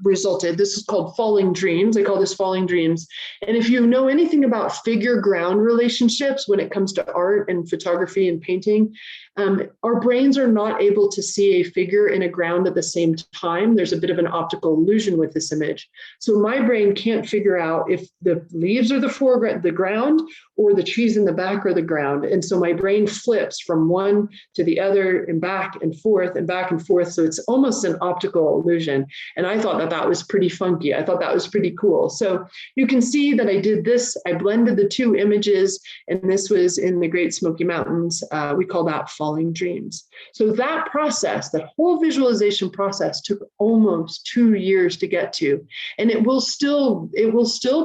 resulted. This is called Falling Dreams. I call this Falling Dreams. And if you know anything about figure-ground relationships when it comes to art and photography and painting, our brains are not able to see a figure in a ground at the same time. There's a bit of an optical illusion with this image. So my brain can't figure out if the leaves are the foreground, the ground, or the trees in the back are the ground. And so my brain flips from one to the other and back and forth and back and forth. So it's almost an optical illusion. And I thought that was pretty funky. I thought that was pretty cool. So you can see that I did this. I blended the 2 images, and this was in the Great Smoky Mountains. We call that Falling Dreams. So that process, that whole visualization process, took almost 2 years to get to. And it will still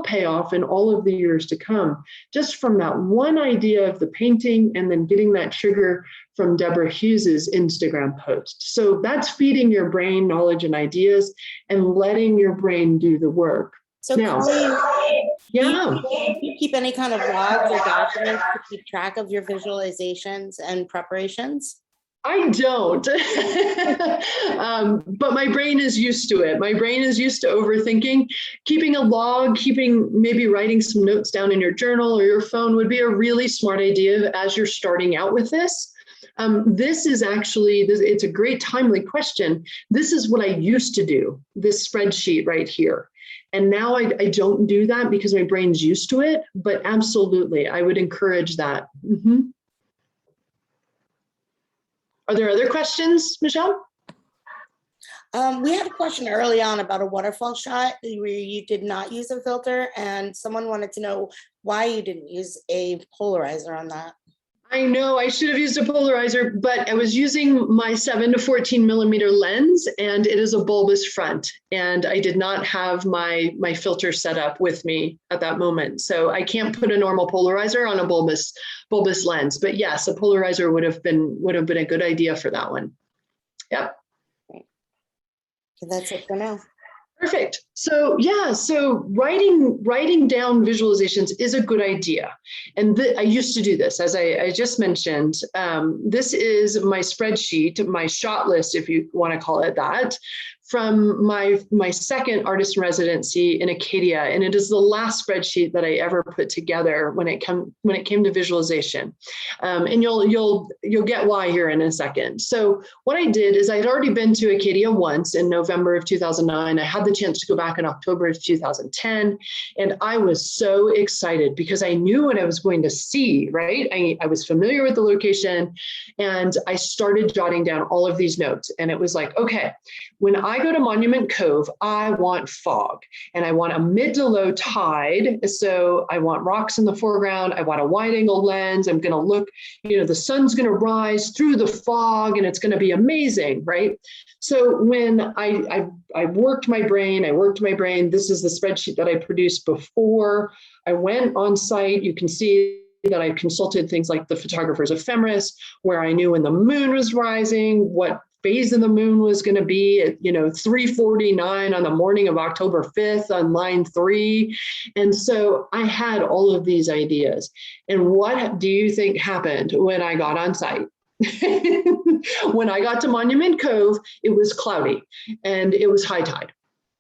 pay off in all of the years to come, just from that one idea of the painting and then getting that trigger from Deborah Hughes's Instagram post. So that's feeding your brain knowledge and ideas and letting your brain do the work. So now, Colleen, yeah. do you keep any kind of logs or documents to keep track of your visualizations and preparations? I don't, but my brain is used to it. My brain is used to overthinking. Keeping a log, maybe writing some notes down in your journal or your phone would be a really smart idea as you're starting out with this. This is actually, it's a great timely question. This is what I used to do, this spreadsheet right here. And now I don't do that because my brain's used to it, but absolutely, I would encourage that. Mm-hmm. Are there other questions, Michelle? We had a question early on about a waterfall shot where you did not use a filter, and someone wanted to know why you didn't use a polarizer on that. I know I should have used a polarizer, but I was using my 7 to 14 millimeter lens, and it is a bulbous front, and I did not have my filter set up with me at that moment. So I can't put a normal polarizer on a bulbous lens. But yes, a polarizer would have been a good idea for that one. Yep. So that's it for now. Perfect. So yeah, so writing down visualizations is a good idea. And I used to do this, as I just mentioned. This is my spreadsheet, my shot list, if you want to call it that, from my second artist in residency in Acadia. And it is the last spreadsheet that I ever put together when it came to visualization. And you'll get why here in a second. So what I did is I had already been to Acadia once in November of 2009. I had the chance to go back in October of 2010. And I was so excited because I knew what I was going to see, right? I was familiar with the location, and I started jotting down all of these notes. And it was like, okay, when I go to Monument Cove, I want fog, and I want a mid to low tide. So I want rocks in the foreground. I want a wide angle lens. I'm going to look, the sun's going to rise through the fog, and it's going to be amazing, right? So when I worked my brain, this is the spreadsheet that I produced before I went on site. You can see that I consulted things like the photographer's ephemeris, where I knew when the moon was rising, what phase of the moon was going to be at 3:49 on the morning of October 5th on line 3. And so I had all of these ideas. And what do you think happened when I got on site? When I got to Monument Cove, it was cloudy and it was high tide,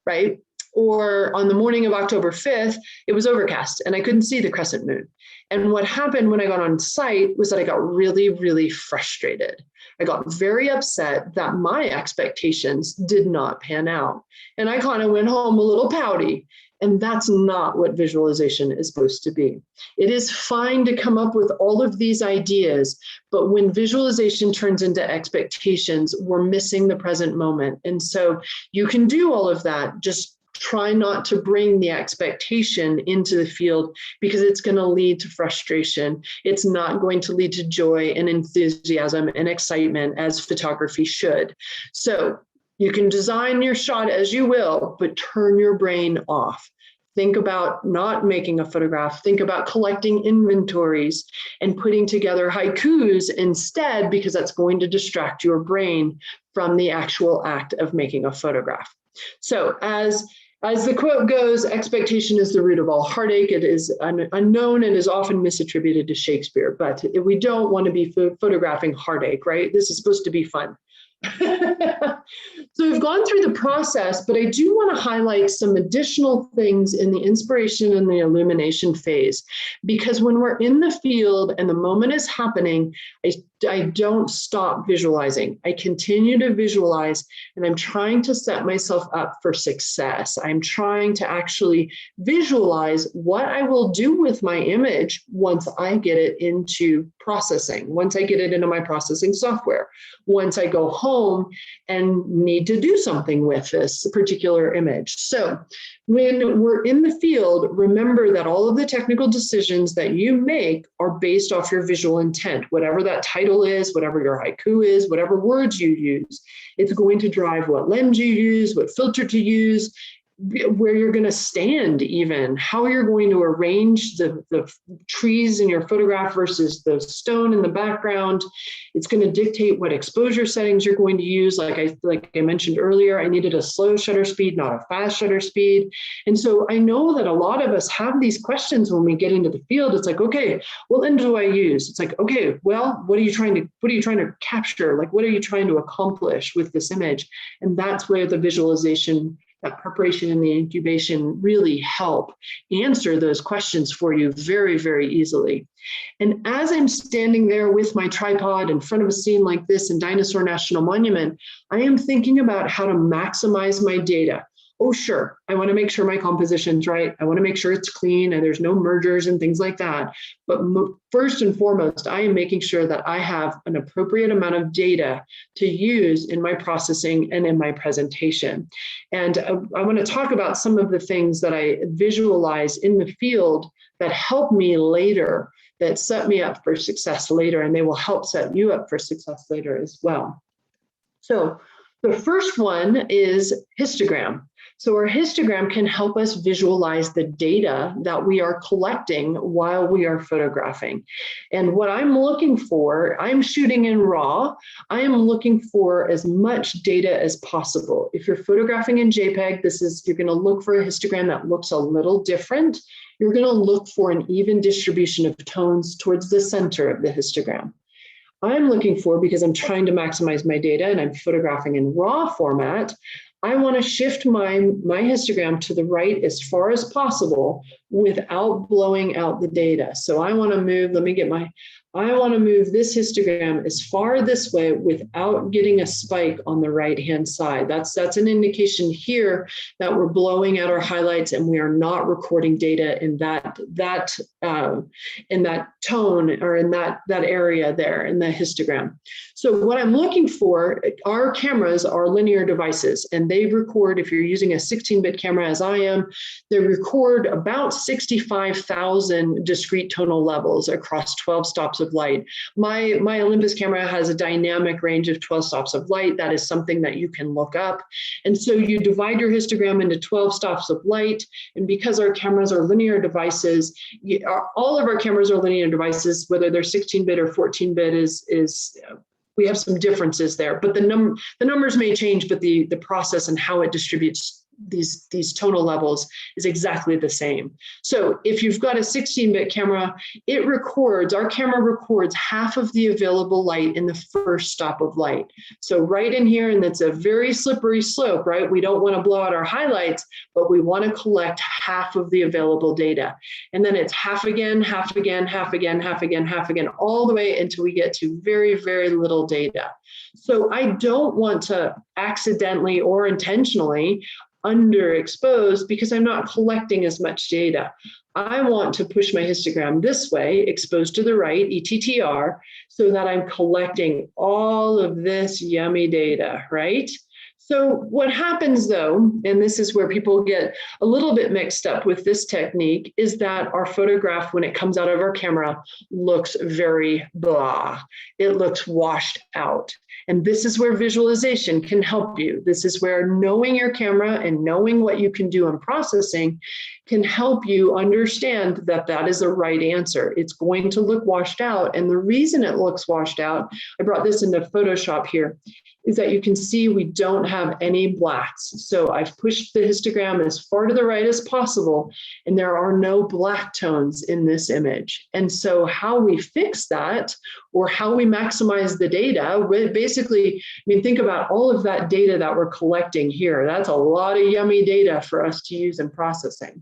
right? Or on the morning of October 5th, it was overcast and I couldn't see the crescent moon. And what happened when I got on site was that I got really, really frustrated. I got very upset that my expectations did not pan out. And I kind of went home a little pouty. And that's not what visualization is supposed to be. It is fine to come up with all of these ideas, but when visualization turns into expectations, we're missing the present moment. And so you can do all of that, just try not to bring the expectation into the field, because it's going to lead to frustration. It's not going to lead to joy and enthusiasm and excitement as photography should. So you can design your shot as you will, but turn your brain off. Think about not making a photograph. Think about collecting inventories and putting together haikus instead, because that's going to distract your brain from the actual act of making a photograph. So as the quote goes, expectation is the root of all heartache. It is unknown and is often misattributed to Shakespeare, but we don't want to be photographing heartache, right? This is supposed to be fun. So we've gone through the process, but I do want to highlight some additional things in the inspiration and the illumination phase, because when we're in the field and the moment is happening, I don't stop visualizing. I continue to visualize, and I'm trying to set myself up for success. I'm trying to actually visualize what I will do with my image once I get it into processing, once I get it into my processing software, once I go home and need to do something with this particular image. So when we're in the field, remember that all of the technical decisions that you make are based off your visual intent, whatever that title is, whatever your haiku is, whatever words you use. It's going to drive what lens you use, what filter to use, where you're going to stand, even how you're going to arrange the trees in your photograph versus the stone in the background. It's going to dictate what exposure settings you're going to use. Like I mentioned earlier, I needed a slow shutter speed, not a fast shutter speed. And so I know that a lot of us have these questions when we get into the field. It's like, okay, what lens do I use? It's like, okay, well, what are you trying to capture? Like, what are you trying to accomplish with this image? And that's where the visualization, that preparation and the incubation really help answer those questions for you very, very easily. And as I'm standing there with my tripod in front of a scene like this in Dinosaur National Monument, I am thinking about how to maximize my data. Oh, sure, I want to make sure my composition's right. I want to make sure it's clean and there's no mergers and things like that. But first and foremost, I am making sure that I have an appropriate amount of data to use in my processing and in my presentation. And I want to talk about some of the things that I visualize in the field that help me later that set me up for success later, and they will help set you up for success later as well. So the first one is histogram. So our histogram can help us visualize the data that we are collecting while we are photographing. And what I'm looking for, I'm shooting in RAW, I am looking for as much data as possible. If you're photographing in JPEG, you're going to look for a histogram that looks a little different. You're going to look for an even distribution of tones towards the center of the histogram. I'm looking for, because I'm trying to maximize my data and I'm photographing in RAW format, I want to shift my histogram to the right as far as possible without blowing out the data. So I want to move, I want to move this histogram as far this way without getting a spike on the right-hand side. That's an indication here that we're blowing out our highlights and we are not recording data in that tone or in that area there in the histogram. So what I'm looking for, our cameras are linear devices, and they record, if you're using a 16-bit camera as I am, they record about 65,000 discrete tonal levels across 12 stops of light. My Olympus camera has a dynamic range of 12 stops of light. That is something that you can look up. And so you divide your histogram into 12 stops of light. And because our cameras are linear devices, all of our cameras are linear devices, whether they're 16-bit or 14-bit we have some differences there, but the numbers may change, but the process and how it distributes these tonal levels is exactly the same. So if you've got a 16-bit camera, our camera records half of the available light in the first stop of light. So right in here, and it's a very slippery slope, right? We don't want to blow out our highlights, but we want to collect half of the available data. And then it's half again, half again, half again, half again, half again, all the way until we get to very, very little data. So I don't want to accidentally or intentionally underexposed because I'm not collecting as much data. I want to push my histogram this way, exposed to the right, ETTR, so that I'm collecting all of this yummy data, right? So what happens though, and this is where people get a little bit mixed up with this technique, is that our photograph, when it comes out of our camera, looks very blah. It looks washed out. And this is where visualization can help you. This is where knowing your camera and knowing what you can do in processing can help you understand that that is the right answer. It's going to look washed out. And the reason it looks washed out, I brought this into Photoshop here, is that you can see we don't have any blacks. So I've pushed the histogram as far to the right as possible, and there are no black tones in this image. And so how we fix that, or how we maximize the data, basically, I mean, think about all of that data that we're collecting here. That's a lot of yummy data for us to use in processing.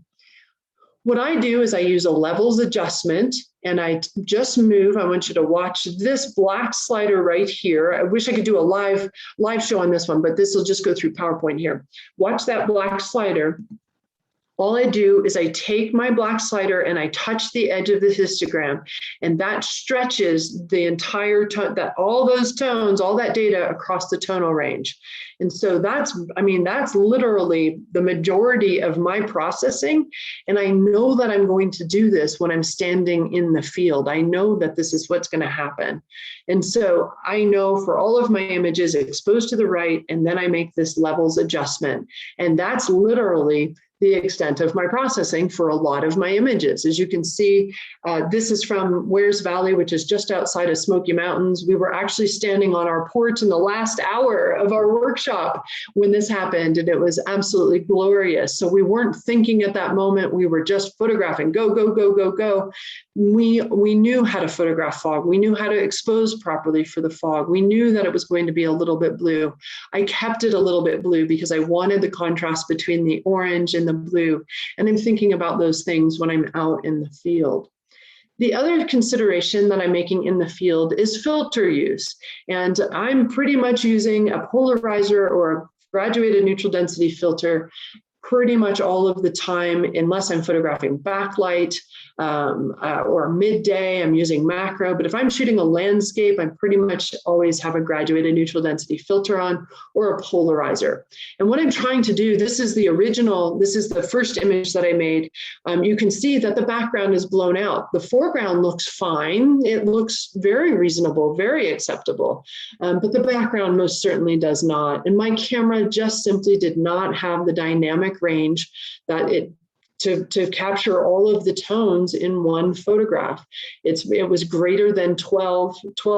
What I do is I use a levels adjustment, and I just move. I want you to watch this black slider right here. I wish I could do a live show on this one, but this will just go through PowerPoint here. Watch that black slider. All I do is I take my black slider and I touch the edge of the histogram, and that stretches the entire all those tones, all that data across the tonal range. And so that's literally the majority of my processing. And I know that I'm going to do this when I'm standing in the field. I know that this is what's going to happen. And so I know for all of my images exposed to the right, and then I make this levels adjustment. And that's literally the extent of my processing for a lot of my images. As you can see, this is from Wears Valley, which is just outside of Smoky Mountains. We were actually standing on our porch in the last hour of our workshop when this happened, and it was absolutely glorious. So we weren't thinking at that moment, we were just photographing, go, go, go, go, go. We knew how to photograph fog. We knew how to expose properly for the fog. We knew that it was going to be a little bit blue. I kept it a little bit blue because I wanted the contrast between the orange and the blue. And I'm thinking about those things when I'm out in the field. The other consideration that I'm making in the field is filter use. And I'm pretty much using a polarizer or a graduated neutral density filter pretty much all of the time, unless I'm photographing backlight or midday, I'm using macro. But if I'm shooting a landscape, I pretty much always have a graduated neutral density filter on or a polarizer. And what I'm trying to do, this is the first image that I made. You can see that the background is blown out. The foreground looks fine. It looks very reasonable, very acceptable. But the background most certainly does not. And my camera just simply did not have the dynamic range that to capture all of the tones in one photograph. It was greater than 12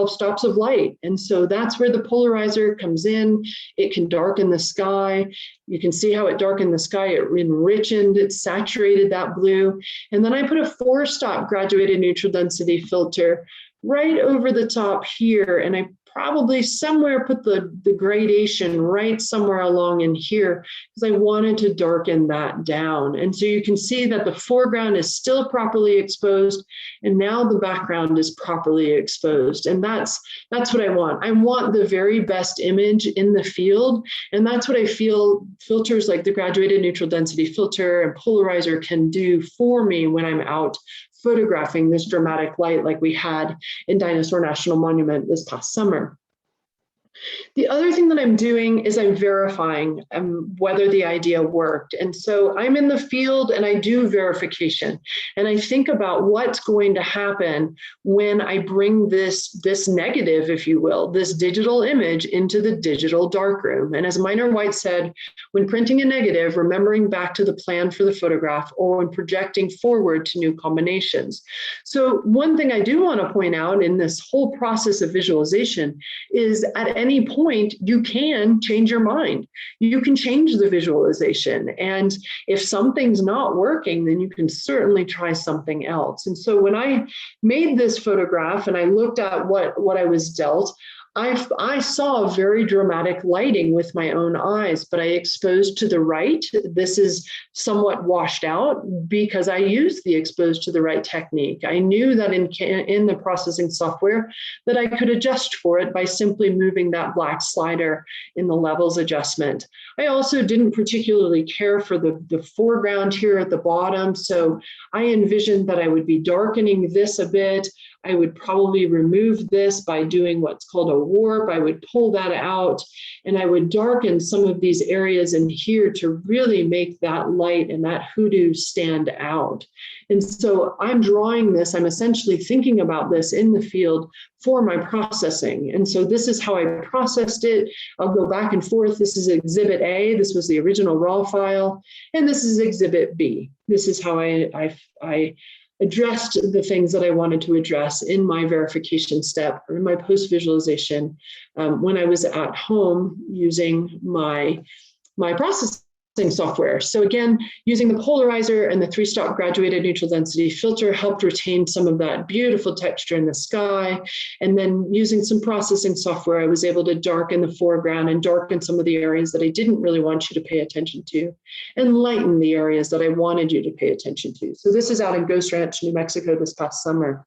stops of light. And so that's where the polarizer comes in. It can darken the sky. You can see how it darkened the sky. It enriched, it saturated that blue. And then I put a 4-stop graduated neutral density filter right over the top here. And I probably somewhere put the gradation right somewhere along in here because I wanted to darken that down. And so you can see that the foreground is still properly exposed and now the background is properly exposed. And that's what I want. I want the very best image in the field. And that's what I feel filters like the graduated neutral density filter and polarizer can do for me when I'm out photographing this dramatic light like we had in Dinosaur National Monument this past summer. The other thing that I'm doing is I'm verifying whether the idea worked. And so I'm in the field and I do verification. And I think about what's going to happen when I bring this negative, if you will, this digital image into the digital darkroom. And as Minor White said, when printing a negative, remembering back to the plan for the photograph or when projecting forward to new combinations. So one thing I do want to point out in this whole process of visualization is at any point, you can change your mind. You can change the visualization. And if something's not working, then you can certainly try something else. And so when I made this photograph and I looked at what I was dealt, I saw very dramatic lighting with my own eyes, but I exposed to the right. This is somewhat washed out because I used the exposed to the right technique. I knew that in the processing software that I could adjust for it by simply moving that black slider in the levels adjustment. I also didn't particularly care for the foreground here at the bottom. So I envisioned that I would be darkening this a bit. I would probably remove this by doing what's called a warp. I would pull that out and I would darken some of these areas in here to really make that light and that hoodoo stand out. And so I'm drawing this, I'm essentially thinking about this in the field for my processing. And so this is how I processed it. I'll go back and forth. This is Exhibit A. This was the original raw file. And this is Exhibit B. This is how I addressed the things that I wanted to address in my verification step or in my post-visualization when I was at home using my processing software. So again, using the polarizer and the 3-stop graduated neutral density filter helped retain some of that beautiful texture in the sky. And then using some processing software, I was able to darken the foreground and darken some of the areas that I didn't really want you to pay attention to and lighten the areas that I wanted you to pay attention to. So this is out in Ghost Ranch, New Mexico this past summer.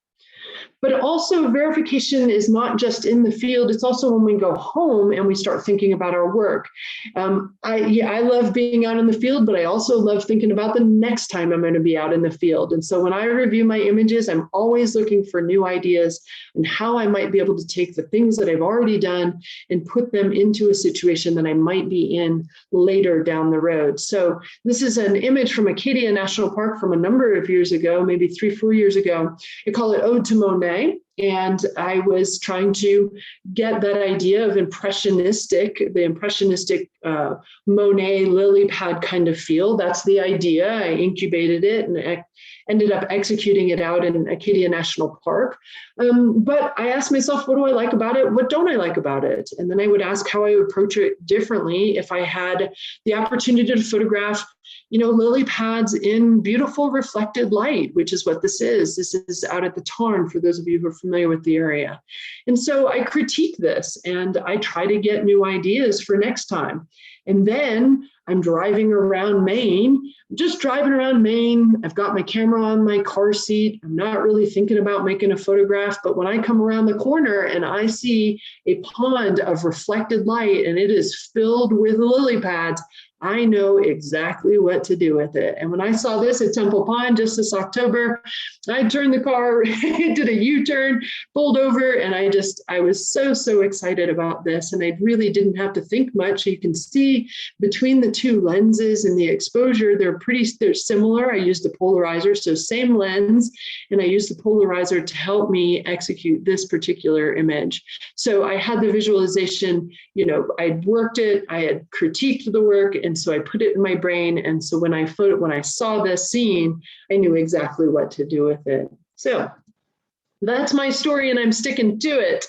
But also verification is not just in the field, it's also when we go home and we start thinking about our work. I love being out in the field, but I also love thinking about the next time I'm going to be out in the field. And so when I review my images, I'm always looking for new ideas and how I might be able to take the things that I've already done and put them into a situation that I might be in later down the road. So this is an image from Acadia National Park from a number of years ago, maybe 3-4 years ago. I call it Ode to Monet. And I was trying to get that idea of the impressionistic Monet lily pad kind of feel. That's the idea. I incubated it and I ended up executing it out in Acadia National Park. But I asked myself, what do I like about it? What don't I like about it? And then I would ask how I would approach it differently if I had the opportunity to photograph lily pads in beautiful reflected light, which is what this is. This is out at the Tarn, for those of you who are familiar with the area. And so I critique this and I try to get new ideas for next time. And then I'm driving around Maine, just driving around Maine. I've got my camera on my car seat. I'm not really thinking about making a photograph, but when I come around the corner and I see a pond of reflected light and it is filled with lily pads, I know exactly what to do with it. And when I saw this at Temple Pond just this October, I turned the car, did a U-turn, pulled over, and I was so excited about this. And I really didn't have to think much. You can see between the two lenses and the exposure, they're similar. I used a polarizer, so same lens, and I used the polarizer to help me execute this particular image. So I had the visualization, I'd worked it, I had critiqued the work, and so I put it in my brain. And so when I saw this scene, I knew exactly what to do with it. So that's my story, and I'm sticking to it.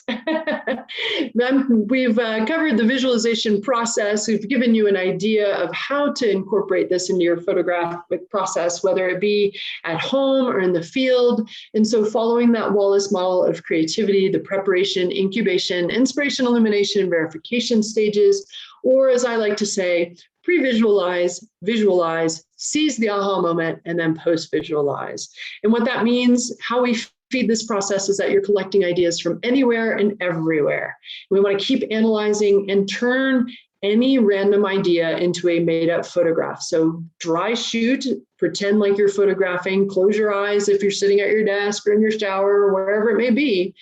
We've covered the visualization process. We've given you an idea of how to incorporate this into your photographic process, whether it be at home or in the field. And so following that Wallace model of creativity, the preparation, incubation, inspiration, illumination, and verification stages, or as I like to say, pre-visualize, visualize, seize the aha moment, and then post-visualize. And what that means, how we feed this process, is that you're collecting ideas from anywhere and everywhere. We want to keep analyzing and turn any random idea into a made-up photograph. So dry shoot, pretend like you're photographing, close your eyes if you're sitting at your desk or in your shower or wherever it may be,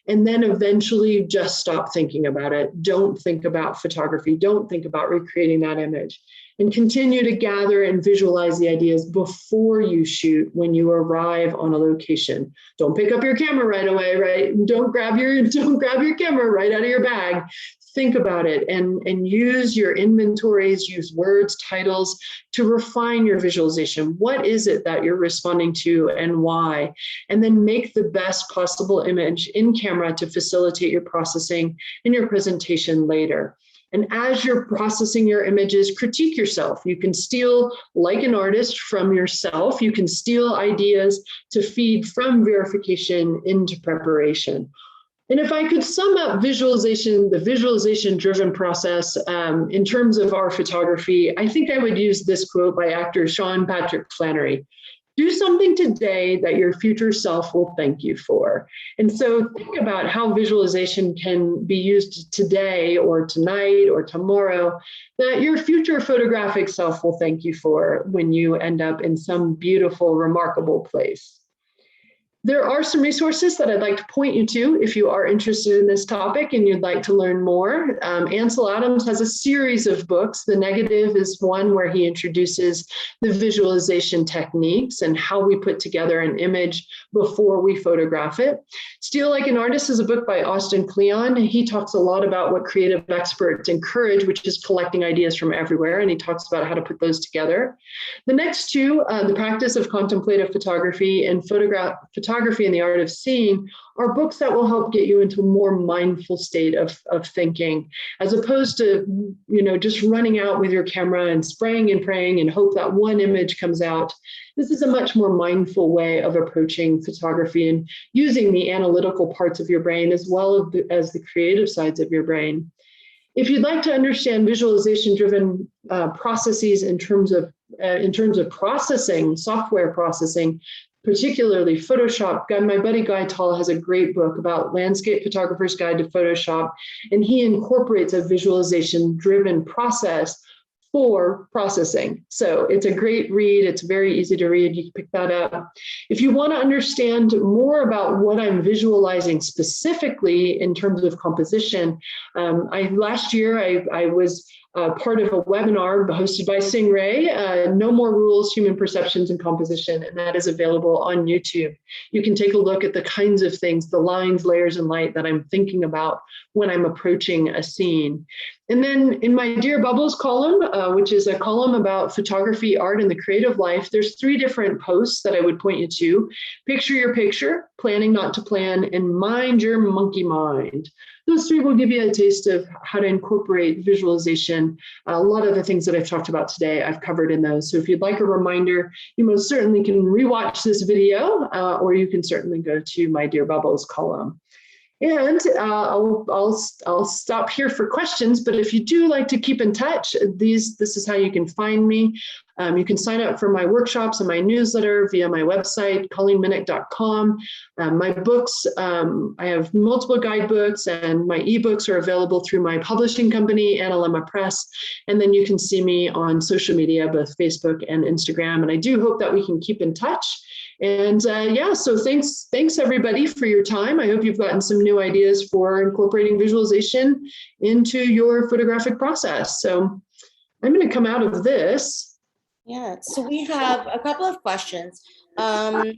and then eventually just stop thinking about it. Don't think about photography. Don't think about recreating that image. And continue to gather and visualize the ideas before you shoot when you arrive on a location. Don't pick up your camera right away, right? Don't grab your camera right out of your bag. Think about it and use your inventories, use words, titles to refine your visualization. What is it that you're responding to and why? And then make the best possible image in camera to facilitate your processing and your presentation later. And as you're processing your images, critique yourself. You can steal, like an artist, from yourself. You can steal ideas to feed from verification into preparation. And if I could sum up visualization, the visualization-driven process in terms of our photography, I think I would use this quote by actor Sean Patrick Flannery. Do something today that your future self will thank you for. And so think about how visualization can be used today or tonight or tomorrow that your future photographic self will thank you for when you end up in some beautiful, remarkable place. There are some resources that I'd like to point you to if you are interested in this topic and you'd like to learn more. Ansel Adams has a series of books. The Negative is one where he introduces the visualization techniques and how we put together an image before we photograph it. Steal Like an Artist is a book by Austin Kleon. He talks a lot about what creative experts encourage, which is collecting ideas from everywhere, and he talks about how to put those together. The next two, The Practice of Contemplative Photography and Photography and the Art of Seeing, are books that will help get you into a more mindful state of thinking, as opposed to just running out with your camera and spraying and praying and hope that one image comes out. This is a much more mindful way of approaching photography and using the analytical parts of your brain as well as the creative sides of your brain. If you'd like to understand visualization-driven processes in terms of processing, software processing, particularly Photoshop, my buddy Guy Tall has a great book about Landscape Photographer's Guide to Photoshop, and he incorporates a visualization-driven process for processing. So it's a great read. It's very easy to read. You can pick that up. If you want to understand more about what I'm visualizing specifically in terms of composition, last year I was part of a webinar hosted by Stingray, No More Rules, Human Perceptions and Composition, and that is available on YouTube. You can take a look at the kinds of things, the lines, layers, and light that I'm thinking about when I'm approaching a scene. And then in my Dear Bubbles column, which is a column about photography, art, and the creative life, there's 3 different posts that I would point you to. Picture Your Picture, Planning Not to Plan, and Mind Your Monkey Mind. Those 3 will give you a taste of how to incorporate visualization. A lot of the things that I've talked about today, I've covered in those. So if you'd like a reminder, you most certainly can rewatch this video, or you can certainly go to my Dear Bubbles column. And I'll stop here for questions, but if you do like to keep in touch, this is how you can find me. You can sign up for my workshops and my newsletter via my website, ColleenMiniuk.com. My books, I have multiple guidebooks, and my ebooks are available through my publishing company, Analemma Press. And then you can see me on social media, both Facebook and Instagram. And I do hope that we can keep in touch. And yeah, so thanks everybody for your time. I hope you've gotten some new ideas for incorporating visualization into your photographic process. So I'm going to come out of this. Yeah, so we have a couple of questions. A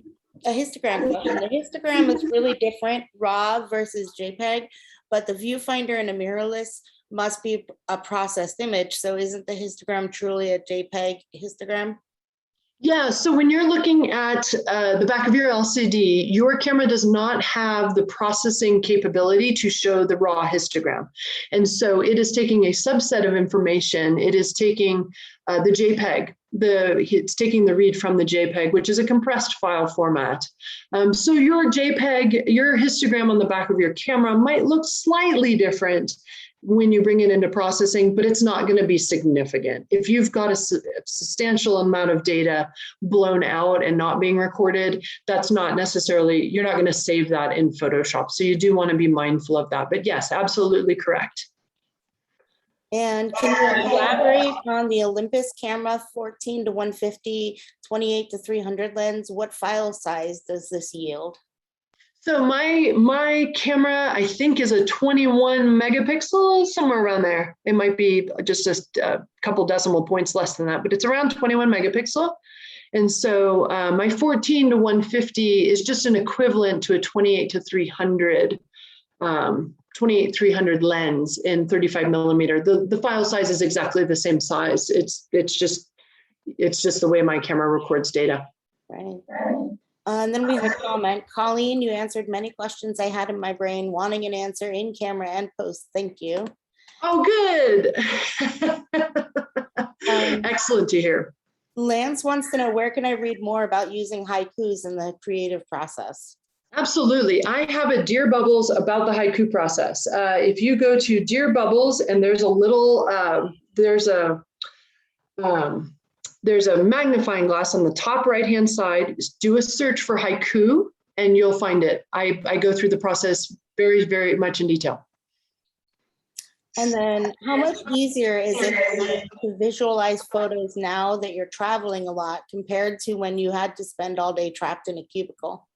histogram question. The histogram is really different, RAW versus JPEG, but the viewfinder and a mirrorless must be a processed image. So isn't the histogram truly a JPEG histogram? Yeah, so when you're looking at the back of your LCD, your camera does not have the processing capability to show the raw histogram. And so it is taking a subset of information. It is taking the JPEG, it's taking the read from the JPEG, which is a compressed file format. So your JPEG, your histogram on the back of your camera might look slightly different when you bring it into processing, but it's not going to be significant. If you've got a substantial amount of data blown out and not being recorded, that's not necessarily, you're not going to save that in Photoshop. So you do want to be mindful of that. But yes, absolutely correct. And can you elaborate on the Olympus camera 14 to 150, 28 to 300 lens? What file size does this yield? So my camera, I think, is a 21 megapixel, somewhere around there. It might be just a couple decimal points less than that, but it's around 21 megapixel. And so my 14 to 150 is just an equivalent to a 28 to 300, 300 lens in 35 millimeter. The file size is exactly the same size. It's just the way my camera records data. Right. And then we have a comment. Colleen, you answered many questions I had in my brain, wanting an answer in camera and post. Thank you. Oh, good. Excellent to hear. Lance wants to know, where can I read more about using haikus in the creative process? Absolutely. I have a Dear Bubbles about the haiku process. If you go to Dear Bubbles, and there's a little, there's a magnifying glass on the top right-hand side. Do a search for haiku and you'll find it. I go through the process very, very much in detail. And then how much easier is it to visualize photos now that you're traveling a lot compared to when you had to spend all day trapped in a cubicle?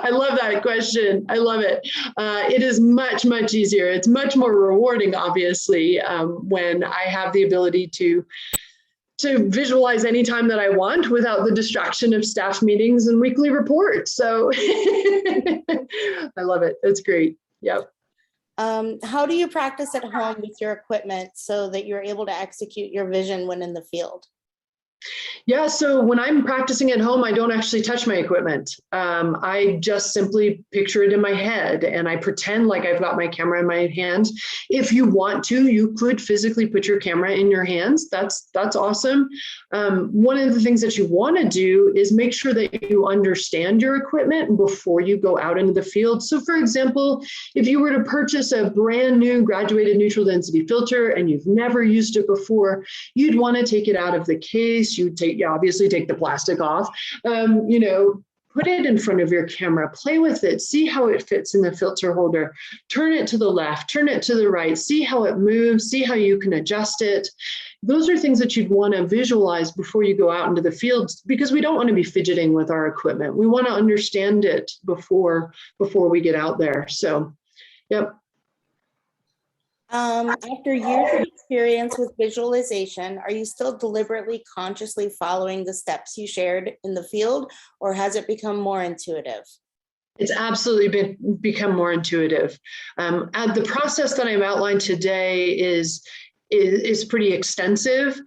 I love that question. I love it. It is much, much easier. It's much more rewarding, obviously, when I have the ability to visualize anytime that I want without the distraction of staff meetings and weekly reports. So I love it. It's great. Yep. How do you practice at home with your equipment so that you're able to execute your vision when in the field? Yeah, so when I'm practicing at home, I don't actually touch my equipment. I just simply picture it in my head and I pretend like I've got my camera in my hands. If you want to, you could physically put your camera in your hands. That's awesome. One of the things that you want to do is make sure that you understand your equipment before you go out into the field. So for example, if you were to purchase a brand new graduated neutral density filter and you've never used it before, you'd want to take it out of the case. You'd obviously take the plastic off, put it in front of your camera, play with it, see how it fits in the filter holder, turn it to the left, turn it to the right, see how it moves, see how you can adjust it. Those are things that you'd want to visualize before you go out into the field, because we don't want to be fidgeting with our equipment. We want to understand it before we get out there. So, yep. After years of experience with visualization, are you still deliberately, consciously following the steps you shared in the field, or has it become more intuitive? It's absolutely become more intuitive. And the process that I've outlined today is pretty extensive.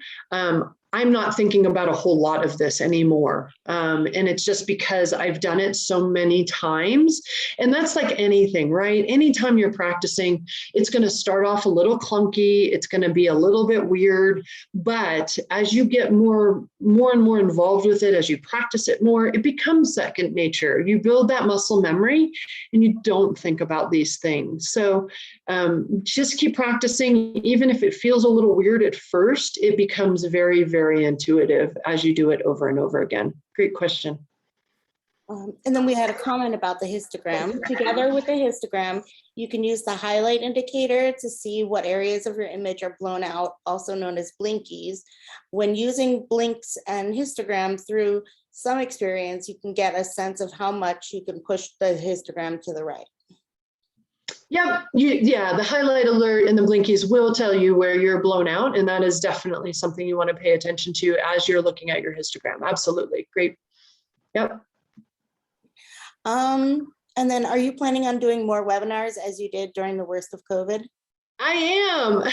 I'm not thinking about a whole lot of this anymore. And it's just because I've done it so many times. And that's like anything, right? Anytime you're practicing, it's going to start off a little clunky. It's going to be a little bit weird. But as you get more and more involved with it, as you practice it more, it becomes second nature. You build that muscle memory and you don't think about these things. So just keep practicing. Even if it feels a little weird at first, it becomes very, very intuitive as you do it over and over again. Great question. And then we had a comment about the histogram. Together with the histogram, you can use the highlight indicator to see what areas of your image are blown out, also known as blinkies. When using blinks and histogram through some experience, you can get a sense of how much you can push the histogram to the right. Yep. Yeah, the highlight alert and the blinkies will tell you where you're blown out. And that is definitely something you want to pay attention to as you're looking at your histogram. Absolutely. Great. Yep. And then are you planning on doing more webinars as you did during the worst of COVID? I am.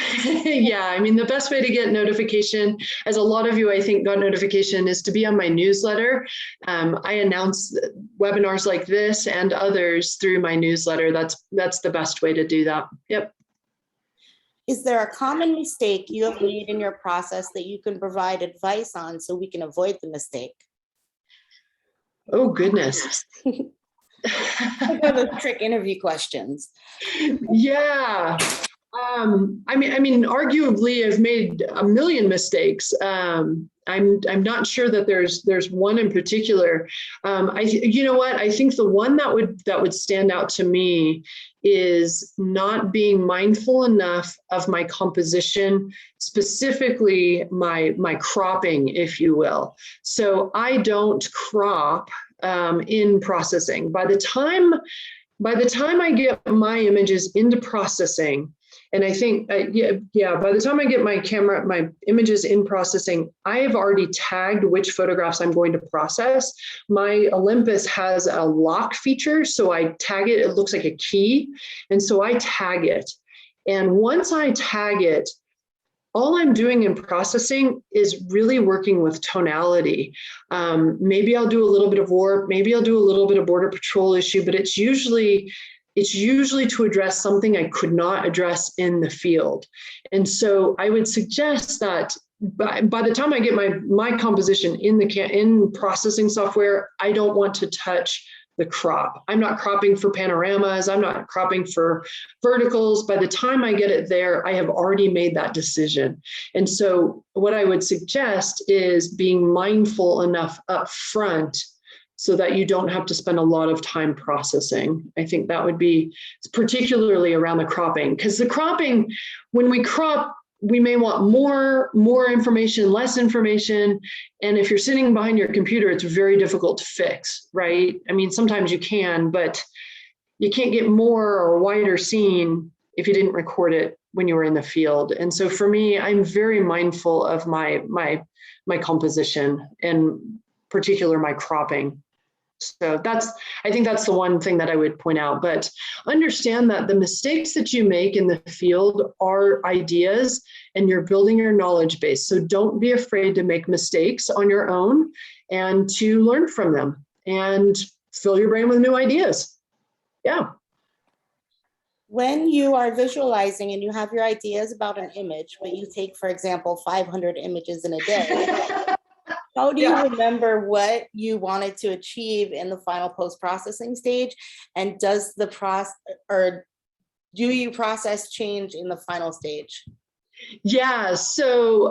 Yeah, I mean, the best way to get notification, as a lot of you, I think, got notification, is to be on my newsletter. I announce webinars like this and others through my newsletter. That's the best way to do that. Yep. Is there a common mistake you have made in your process that you can provide advice on so we can avoid the mistake? Oh, goodness. Those trick interview questions. Yeah. I mean, arguably, I've made a million mistakes. I'm not sure that there's one in particular. You know what? I think the one that would stand out to me is not being mindful enough of my composition, specifically my cropping, if you will. So I don't crop in processing. By the time I get my images into processing, and I think, by the time I get my images in processing, I have already tagged which photographs I'm going to process. My Olympus has a lock feature, so I tag it. It looks like a key. And so I tag it. And once I tag it, all I'm doing in processing is really working with tonality. Maybe I'll do a little bit of warp, maybe I'll do a little bit of border patrol issue, but it's usually to address something I could not address in the field. And so I would suggest that by the time I get my composition in processing software, I don't want to touch the crop. I'm not cropping for panoramas. I'm not cropping for verticals. By the time I get it there, I have already made that decision. And so what I would suggest is being mindful enough up front so that you don't have to spend a lot of time processing. I think that would be particularly around the cropping, because the cropping, when we crop, we may want more information, less information. And if you're sitting behind your computer, it's very difficult to fix, right? I mean, sometimes you can, but you can't get more or wider seen if you didn't record it when you were in the field. And so for me, I'm very mindful of my composition, and particular my cropping. So I think that's the one thing that I would point out. But understand that the mistakes that you make in the field are ideas, and you're building your knowledge base. So don't be afraid to make mistakes on your own and to learn from them and fill your brain with new ideas. Yeah. When you are visualizing and you have your ideas about an image, but you take, for example, 500 images in a day, how do you remember what you wanted to achieve in the final post-processing stage? And do you process change in the final stage? Yeah, so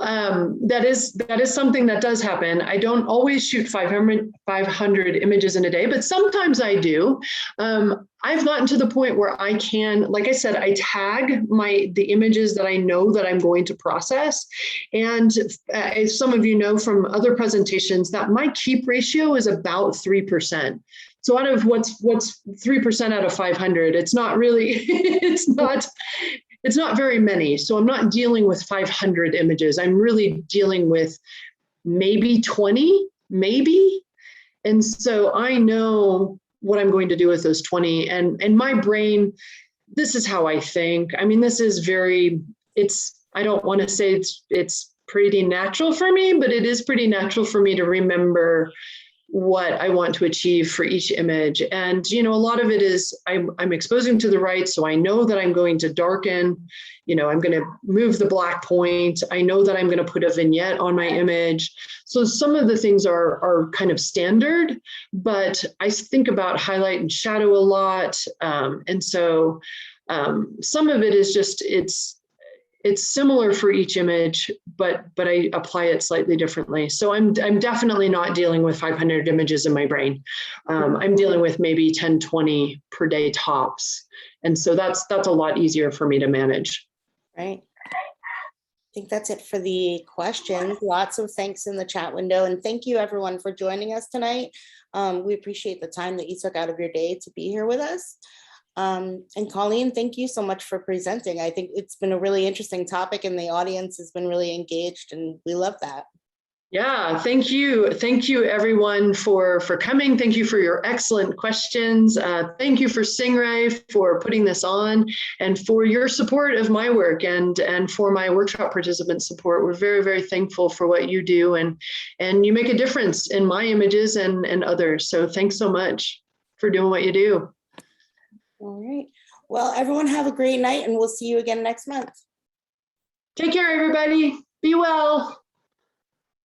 that is something that does happen. I don't always shoot 500 images in a day, but sometimes I do. I've gotten to the point where I can, like I said, I tag the images that I know that I'm going to process. And as some of you know from other presentations, that my keep ratio is about 3%. So out of what's 3% out of 500, it's not really, it's not very many. So I'm not dealing with 500 images. I'm really dealing with maybe 20, maybe. And so I know what I'm going to do with those 20. And my brain, this is how I think. I mean, this is I don't want to say it's pretty natural for me, but it is pretty natural for me to remember what I want to achieve for each image. And, a lot of it is I'm exposing to the right. So I know that I'm going to darken, I'm going to move the black point. I know that I'm going to put a vignette on my image. So some of the things are kind of standard, but I think about highlight and shadow a lot. And so some of it is just, it's similar for each image, but I apply it slightly differently. So I'm definitely not dealing with 500 images in my brain. I'm dealing with maybe 10, 20 per day tops. And so that's a lot easier for me to manage. Right. I think that's it for the questions. Lots of thanks in the chat window. And thank you everyone for joining us tonight. We appreciate the time that you took out of your day to be here with us. And Colleen, thank you so much for presenting. I think it's been a really interesting topic and the audience has been really engaged and we love that. Yeah, thank you. Thank you everyone for coming. Thank you for your excellent questions. Thank you for Stingray for putting this on and for your support of my work and for my workshop participant support. We're very, very thankful for what you do and you make a difference in my images and others. So thanks so much for doing what you do. All right. Well, everyone have a great night and we'll see you again next month. Take care, everybody. Be well.